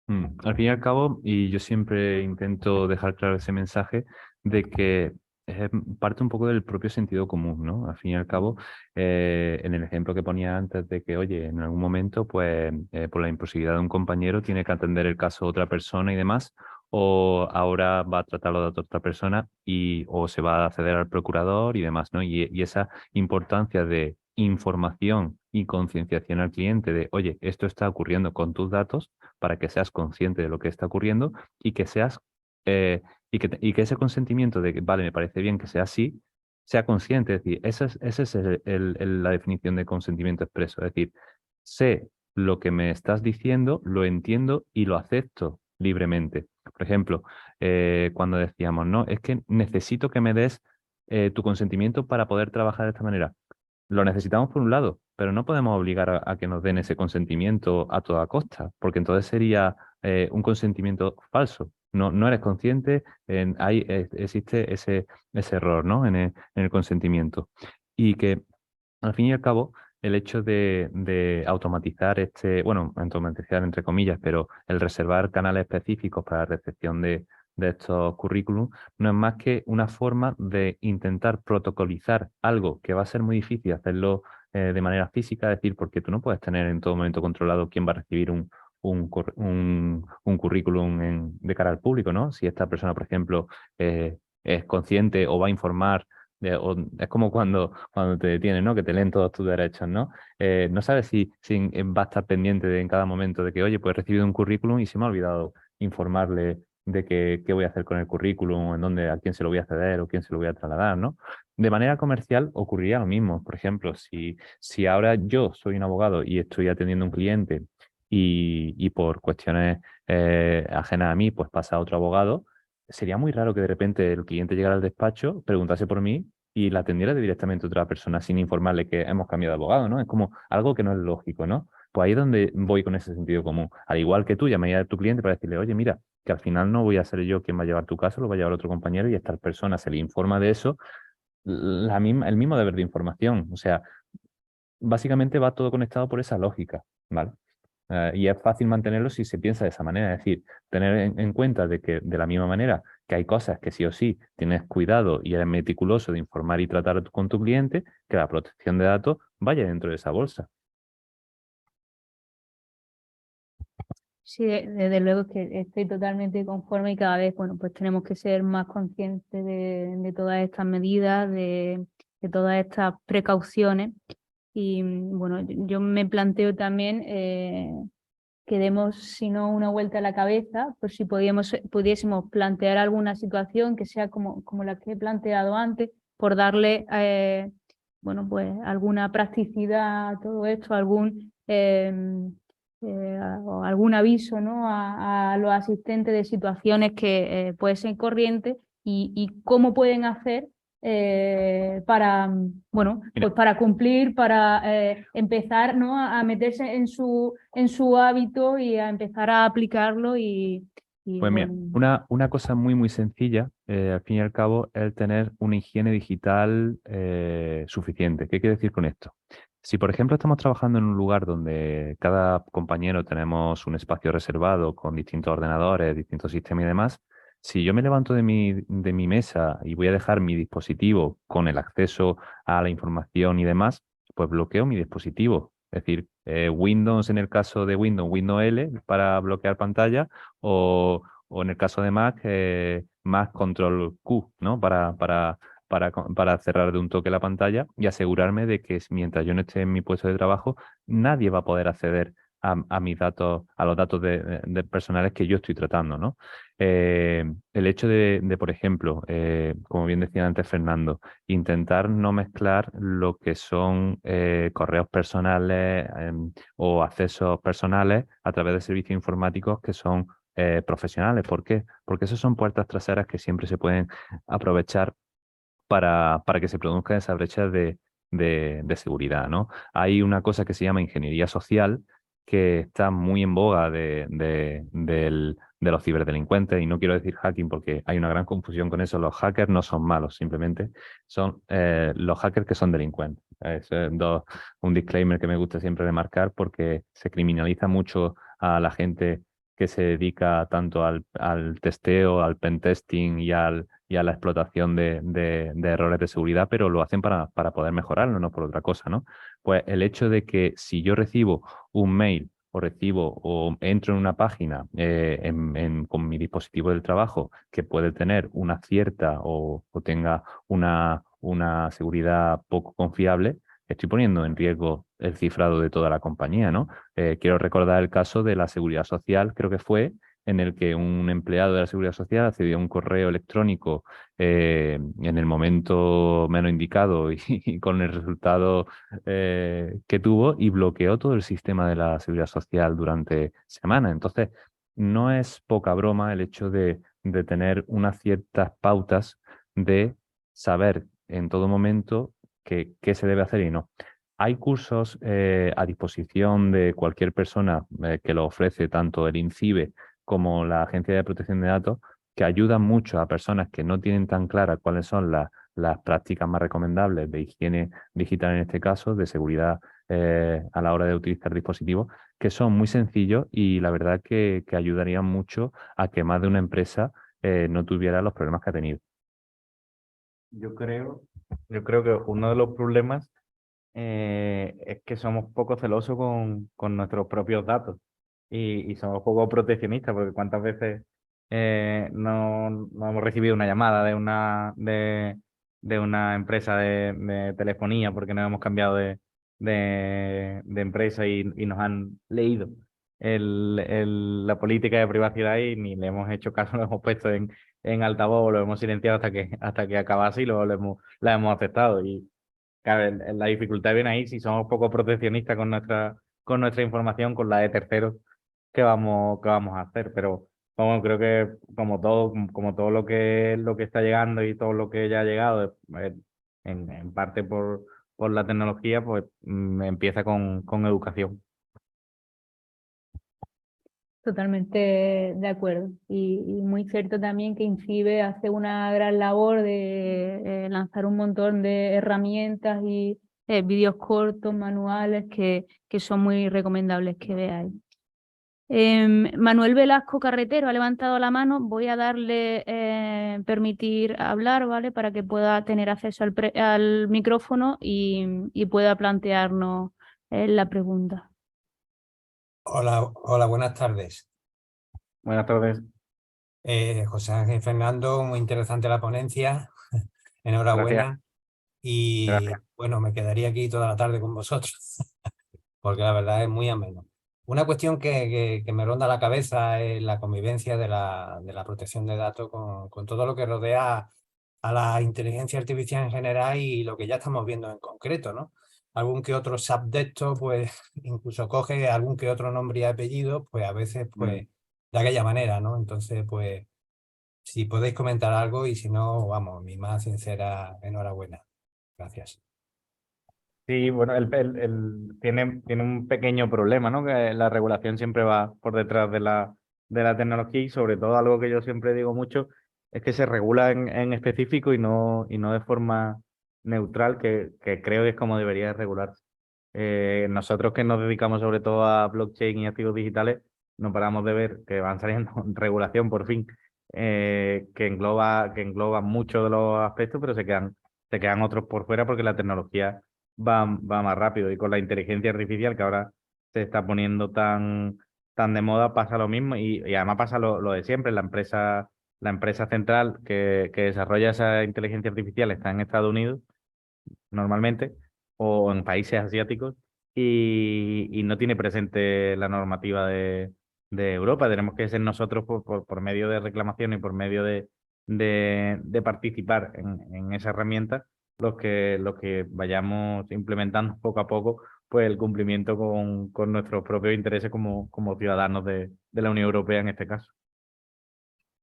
Al fin y al cabo, y yo siempre intento dejar claro ese mensaje de que es parte un poco del propio sentido común, ¿no? Al fin y al cabo, en el ejemplo que ponía antes de que, oye, en algún momento, pues, por la imposibilidad de un compañero, tiene que atender el caso de otra persona y demás, o ahora va a tratar los datos de otra persona o se va a acceder al procurador y demás, ¿no? Y esa importancia de información y concienciación al cliente de, oye, esto está ocurriendo con tus datos, para que seas consciente de lo que está ocurriendo y que seas y que ese consentimiento de que, vale, me parece bien que sea así, sea consciente. Es decir, esa es la definición de consentimiento expreso. Es decir, sé lo que me estás diciendo, lo entiendo y lo acepto libremente. Por ejemplo, cuando decíamos, no, es que necesito que me des tu consentimiento para poder trabajar de esta manera. Lo necesitamos por un lado, pero no podemos obligar a que nos den ese consentimiento a toda costa, porque entonces sería un consentimiento falso. No eres consciente, existe ese error, ¿no?, en el consentimiento. Y que, al fin y al cabo, el hecho de automatizar bueno, automatizar entre comillas, pero el reservar canales específicos para la recepción de estos currículums no es más que una forma de intentar protocolizar algo que va a ser muy difícil hacerlo de manera física, es decir, porque tú no puedes tener en todo momento controlado quién va a recibir un currículum de cara al público, ¿no? Si esta persona, por ejemplo, es consciente o va a informar es como cuando te detienen, ¿no? Que te leen todos tus derechos, ¿no? No sabes si va a estar pendiente en cada momento de que, oye, pues he recibido un currículum y se me ha olvidado informarle de qué voy a hacer con el currículum, a quién se lo voy a ceder o quién se lo voy a trasladar, ¿no? De manera comercial ocurriría lo mismo. Por ejemplo, si ahora yo soy un abogado y estoy atendiendo a un cliente y por cuestiones ajenas a mí, pues pasa a otro abogado, sería muy raro que de repente el cliente llegara al despacho, preguntase por mí y la atendiera directamente otra persona sin informarle que hemos cambiado de abogado, ¿no? Es como algo que no es lógico, ¿no? Pues ahí es donde voy con ese sentido común. Al igual que tú, llamaría a tu cliente para decirle, oye, mira, que al final no voy a ser yo quien va a llevar tu caso, lo va a llevar otro compañero y esta persona se le informa de eso, el mismo deber de información. O sea, básicamente va todo conectado por esa lógica, ¿vale? Y es fácil mantenerlo si se piensa de esa manera, es decir, tener en cuenta de que de la misma manera que hay cosas que sí o sí tienes cuidado y eres meticuloso de informar y tratar con tu cliente, que la protección de datos vaya dentro de esa bolsa. Sí, desde luego que estoy totalmente conforme y cada vez, bueno, pues tenemos que ser más conscientes de todas estas medidas, de todas estas precauciones. Y bueno, yo me planteo también que demos, si no, una vuelta a la cabeza, por si pudiésemos plantear alguna situación que sea como la que he planteado antes, por darle, bueno, pues alguna practicidad a todo esto, o algún aviso, ¿no? a los asistentes de situaciones que pueden ser corrientes y cómo pueden hacer para, bueno, Mira, pues para cumplir, para empezar, ¿no? a meterse en su hábito y a empezar a aplicarlo y pues mira, bueno. una cosa muy, muy sencilla, al fin y al cabo, es el tener una higiene digital suficiente. ¿Qué quiere decir con esto? Si, por ejemplo, estamos trabajando en un lugar donde cada compañero tenemos un espacio reservado con distintos ordenadores, distintos sistemas y demás, si yo me levanto de mi mesa y voy a dejar mi dispositivo con el acceso a la información y demás, pues bloqueo mi dispositivo. Es decir, Windows en el caso de Windows, Windows L para bloquear pantalla o en el caso de Mac, Mac Control Q, ¿no? Para cerrar de un toque la pantalla y asegurarme de que mientras yo no esté en mi puesto de trabajo, nadie va a poder acceder a mis datos, a los datos de personales que yo estoy tratando, ¿no? El hecho por ejemplo, como bien decía antes Fernando, intentar no mezclar lo que son correos personales o accesos personales a través de servicios informáticos que son profesionales. ¿Por qué? Porque esas son puertas traseras que siempre se pueden aprovechar para que se produzca esa brecha de seguridad, ¿no? Hay una cosa que se llama ingeniería social que está muy en boga de los ciberdelincuentes, y no quiero decir hacking porque hay una gran confusión con eso. Los hackers no son malos, simplemente son los hackers que son delincuentes. Es un disclaimer que me gusta siempre remarcar porque se criminaliza mucho a la gente que se dedica tanto al testeo, al pentesting y a la explotación de errores de seguridad, pero lo hacen para poder mejorarlo, no por otra cosa, ¿no? Pues el hecho de que si yo recibo un mail o entro en una página con mi dispositivo del trabajo que puede tener una cierta o tenga una seguridad poco confiable, estoy poniendo en riesgo el cifrado de toda la compañía, ¿no? Quiero recordar el caso de la Seguridad Social, creo que fue, en el que un empleado de la Seguridad Social accedió a un correo electrónico en el momento menos indicado y con el resultado que tuvo y bloqueó todo el sistema de la Seguridad Social durante semanas. Entonces, no es poca broma el hecho de tener unas ciertas pautas de saber en todo momento qué se debe hacer y no. Hay cursos a disposición de cualquier persona que lo ofrece tanto el INCIBE como la Agencia de Protección de Datos, que ayudan mucho a personas que no tienen tan claras cuáles son las prácticas más recomendables de higiene digital, en este caso, de seguridad a la hora de utilizar dispositivos, que son muy sencillos y la verdad que ayudarían mucho a que más de una empresa no tuviera los problemas que ha tenido. Yo creo, yo creo que uno de los problemas es que somos poco celosos con nuestros propios datos y somos poco proteccionistas, porque cuántas veces no hemos recibido una llamada de una empresa de telefonía porque nos hemos cambiado de empresa y nos han leído la política de privacidad y ni le hemos hecho caso, lo hemos puesto en altavoz, lo hemos silenciado hasta que acabase y luego la hemos aceptado. Y claro, la dificultad viene ahí si somos poco proteccionistas con nuestra información, con la de terceros, qué vamos a hacer? Pero bueno, creo que como todo lo que está llegando y todo lo que ya ha llegado, en parte por la tecnología, pues empieza con educación. Totalmente de acuerdo. Y muy cierto también que INCIBE hace una gran labor de lanzar un montón de herramientas y vídeos cortos, manuales que son muy recomendables que veáis. Manuel Velasco Carretero ha levantado la mano. Voy a darle permitir hablar, ¿vale? Para que pueda tener acceso al micrófono y pueda plantearnos la pregunta. Hola, buenas tardes. Buenas tardes. José Ángel Fernando, muy interesante la ponencia. Enhorabuena. Gracias. Y Gracias. bueno, me quedaría aquí toda la tarde con vosotros, porque la verdad es muy ameno. Una cuestión que me ronda la cabeza es la convivencia de la protección de datos con todo lo que rodea a la inteligencia artificial en general y lo que ya estamos viendo en concreto, ¿no? Algún que otro SAP de esto, pues incluso coge algún que otro nombre y apellido, pues a veces, pues, de aquella manera, ¿no? Entonces, pues, si podéis comentar algo y si no, vamos, mi más sincera enhorabuena. Gracias. Sí, bueno, tiene un pequeño problema, ¿no? Que la regulación siempre va por detrás de la tecnología y sobre todo algo que yo siempre digo mucho es que se regula en específico y no de forma neutral, que creo que es como debería regularse. Nosotros que nos dedicamos sobre todo a blockchain y activos digitales, no paramos de ver que van saliendo regulación por fin, que engloba muchos de los aspectos, pero se quedan otros por fuera porque la tecnología va más rápido. Y con la inteligencia artificial que ahora se está poniendo tan de moda, pasa lo mismo. Y además pasa lo de siempre. La empresa central que desarrolla esa inteligencia artificial está en Estados Unidos, normalmente, o en países asiáticos, y no tiene presente la normativa de Europa. Tenemos que ser nosotros por medio de reclamación y por medio de participar en esa herramienta los que vayamos implementando poco a poco pues el cumplimiento con nuestros propios intereses como ciudadanos de la Unión Europea en este caso.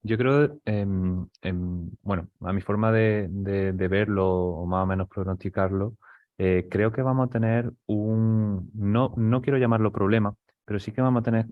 Yo creo, bueno, a mi forma de verlo o más o menos pronosticarlo, creo que vamos a tener no quiero llamarlo problema, pero sí que vamos a tener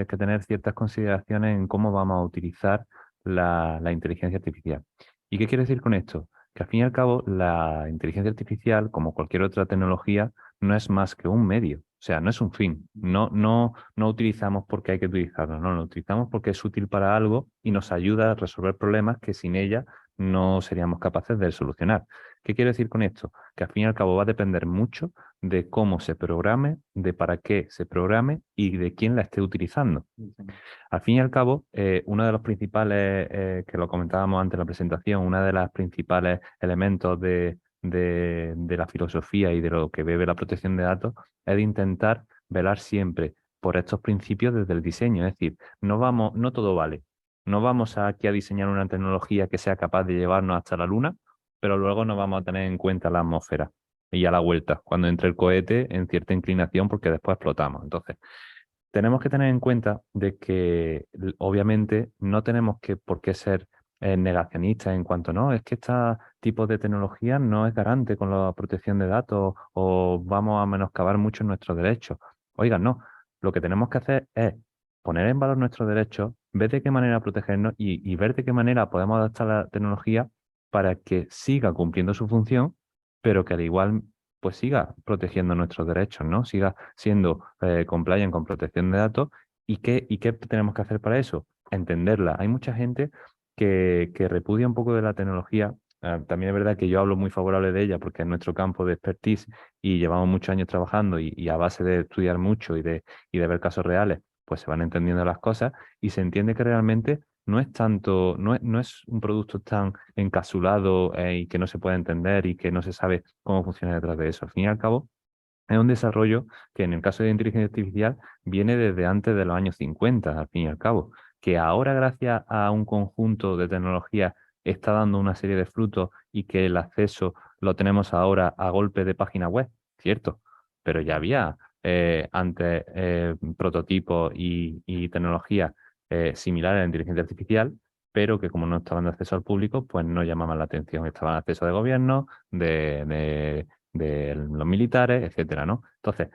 que tener ciertas consideraciones en cómo vamos a utilizar la inteligencia artificial. ¿Y qué quiero decir con esto? Que al fin y al cabo la inteligencia artificial, como cualquier otra tecnología, no es más que un medio. O sea, no es un fin. No utilizamos porque hay que utilizarlo, no, lo utilizamos porque es útil para algo y nos ayuda a resolver problemas que sin ella no seríamos capaces de solucionar. ¿Qué quiero decir con esto? Que al fin y al cabo va a depender mucho de cómo se programe, de para qué se programe y de quién la esté utilizando. Al fin y al cabo, uno de los principales, que lo comentábamos antes en la presentación, uno de los principales elementos de la filosofía y de lo que bebe la protección de datos es de intentar velar siempre por estos principios desde el diseño. Es decir, no todo vale. No vamos aquí a diseñar una tecnología que sea capaz de llevarnos hasta la Luna, pero luego no vamos a tener en cuenta la atmósfera y a la vuelta, cuando entre el cohete en cierta inclinación, porque después explotamos. Entonces, tenemos que tener en cuenta de que obviamente no tenemos por qué ser negacionistas en cuanto no, es que este tipo de tecnología no es garante con la protección de datos o vamos a menoscabar mucho nuestros derechos. Oigan, no, lo que tenemos que hacer es poner en valor nuestros derechos, ver de qué manera protegernos y ver de qué manera podemos adaptar la tecnología para que siga cumpliendo su función, pero que al igual pues siga protegiendo nuestros derechos, ¿no? Siga siendo compliant con protección de datos. ¿Y qué tenemos que hacer para eso? Entenderla. Hay mucha gente que repudia un poco de la tecnología. También es verdad que yo hablo muy favorable de ella porque es nuestro campo de expertise y llevamos muchos años trabajando y a base de estudiar mucho y de ver casos reales, pues se van entendiendo las cosas y se entiende que realmente no es tanto, no es un producto tan encapsulado y que no se puede entender y que no se sabe cómo funciona detrás de eso. Al fin y al cabo, es un desarrollo que en el caso de inteligencia artificial viene desde antes de los años 50, al fin y al cabo, que ahora gracias a un conjunto de tecnologías está dando una serie de frutos y que el acceso lo tenemos ahora a golpe de página web, cierto, pero ya había antes prototipos y tecnologías similares a la inteligencia artificial, pero que como no estaban de acceso al público, pues no llamaban la atención. Estaban de acceso de gobierno, de los militares, etcétera, ¿no? Entonces,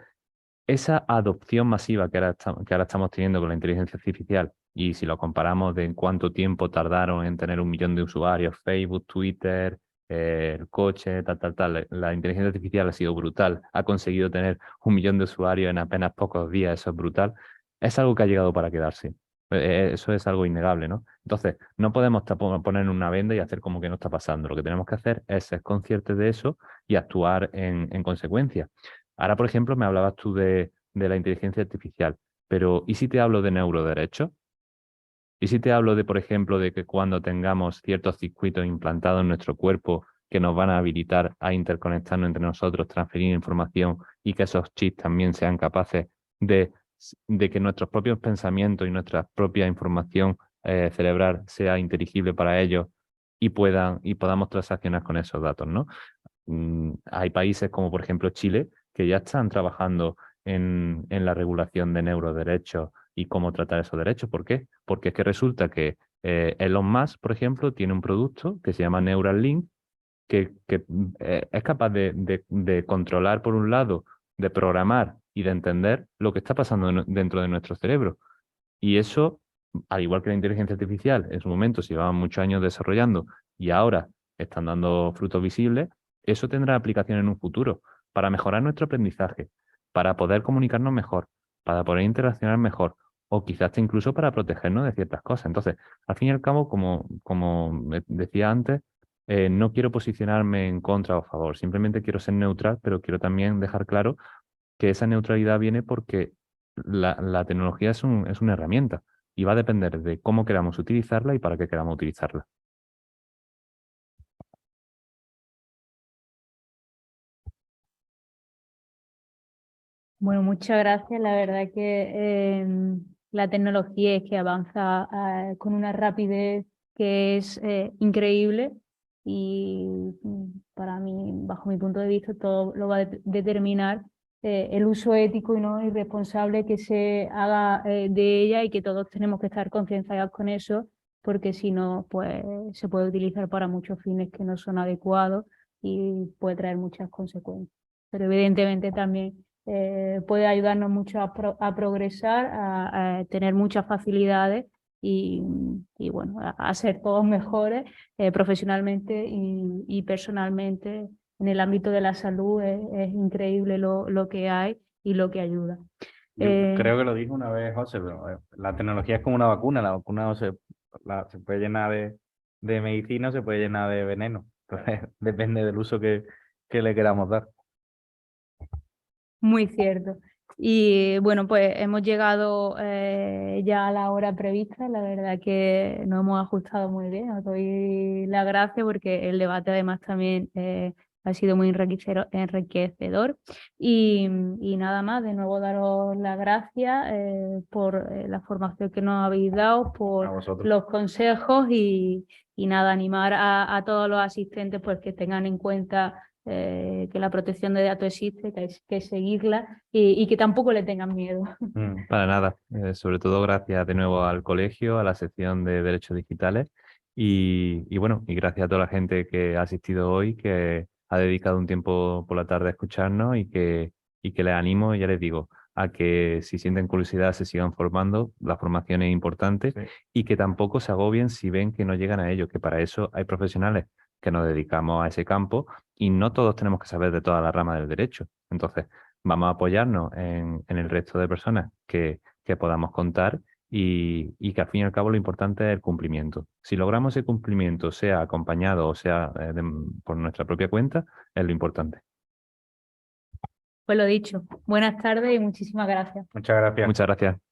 esa adopción masiva que ahora estamos teniendo con la inteligencia artificial, y si lo comparamos de en cuánto tiempo tardaron en tener 1 millón de usuarios, Facebook, Twitter, el coche, tal, la inteligencia artificial ha sido brutal, ha conseguido tener 1 millón de usuarios en apenas pocos días, eso es brutal, es algo que ha llegado para quedarse. Eso es algo innegable, ¿no? Entonces, no podemos poner una venda y hacer como que no está pasando. Lo que tenemos que hacer es ser conscientes de eso y actuar en consecuencia. Ahora, por ejemplo, me hablabas tú de la inteligencia artificial, pero ¿y si te hablo de neuroderechos? ¿Y si te hablo de, por ejemplo, de que cuando tengamos ciertos circuitos implantados en nuestro cuerpo que nos van a habilitar a interconectarnos entre nosotros, transferir información y que esos chips también sean capaces de que nuestros propios pensamientos y nuestra propia información cerebral sea inteligible para ellos y podamos transaccionar con esos datos, ¿no? Hay países como, por ejemplo, Chile, que ya están trabajando en la regulación de neuroderechos y cómo tratar esos derechos. ¿Por qué? Porque es que resulta que Elon Musk, por ejemplo, tiene un producto que se llama Neuralink, que es capaz de controlar, por un lado, de programar y de entender lo que está pasando dentro de nuestro cerebro. Y eso, al igual que la inteligencia artificial, en su momento se llevaban muchos años desarrollando y ahora están dando frutos visibles, eso tendrá aplicación en un futuro para mejorar nuestro aprendizaje, para poder comunicarnos mejor, para poder interaccionar mejor o quizás hasta incluso para protegernos de ciertas cosas. Entonces, al fin y al cabo, como decía antes, no quiero posicionarme en contra o a favor, simplemente quiero ser neutral, pero quiero también dejar claro que esa neutralidad viene porque la tecnología es una herramienta y va a depender de cómo queramos utilizarla y para qué queramos utilizarla. Bueno, muchas gracias. La verdad que la tecnología es que avanza con una rapidez que es increíble y para mí, bajo mi punto de vista, todo lo va a determinar el uso ético y no irresponsable que se haga de ella y que todos tenemos que estar concienciados con eso, porque si no, pues se puede utilizar para muchos fines que no son adecuados y puede traer muchas consecuencias. Pero evidentemente también puede ayudarnos mucho a progresar, a tener muchas facilidades y bueno, a ser todos mejores profesionalmente y personalmente. En el ámbito de la salud es increíble lo que hay y lo que ayuda. Yo creo que lo dijo una vez José, pero la tecnología es como una vacuna, la vacuna se puede llenar de medicina o se puede llenar de veneno. Entonces, depende del uso que le queramos dar. Muy cierto. Y bueno, pues hemos llegado ya a la hora prevista. La verdad que nos hemos ajustado muy bien. Os doy las gracias porque el debate además también ha sido muy enriquecedor. Y nada más, de nuevo daros las gracias por la formación que nos habéis dado, A por vosotros. los consejos y nada, animar a todos los asistentes pues que tengan en cuenta que la protección de datos existe, que hay que seguirla y que tampoco le tengan miedo. Para nada, sobre todo gracias de nuevo al colegio, a la sección de Derechos Digitales y bueno, y gracias a toda la gente que ha asistido hoy, que ha dedicado un tiempo por la tarde a escucharnos y que les animo, ya les digo, a que si sienten curiosidad se sigan formando, la formación es importante Sí. y que tampoco se agobien si ven que no llegan a ello, que para eso hay profesionales que nos dedicamos a ese campo y no todos tenemos que saber de toda la rama del derecho. Entonces, vamos a apoyarnos en el resto de personas que podamos contar y que al fin y al cabo lo importante es el cumplimiento. Si logramos ese cumplimiento, sea acompañado o sea por nuestra propia cuenta, es lo importante. Pues lo dicho, buenas tardes y muchísimas gracias. Muchas gracias. Muchas gracias.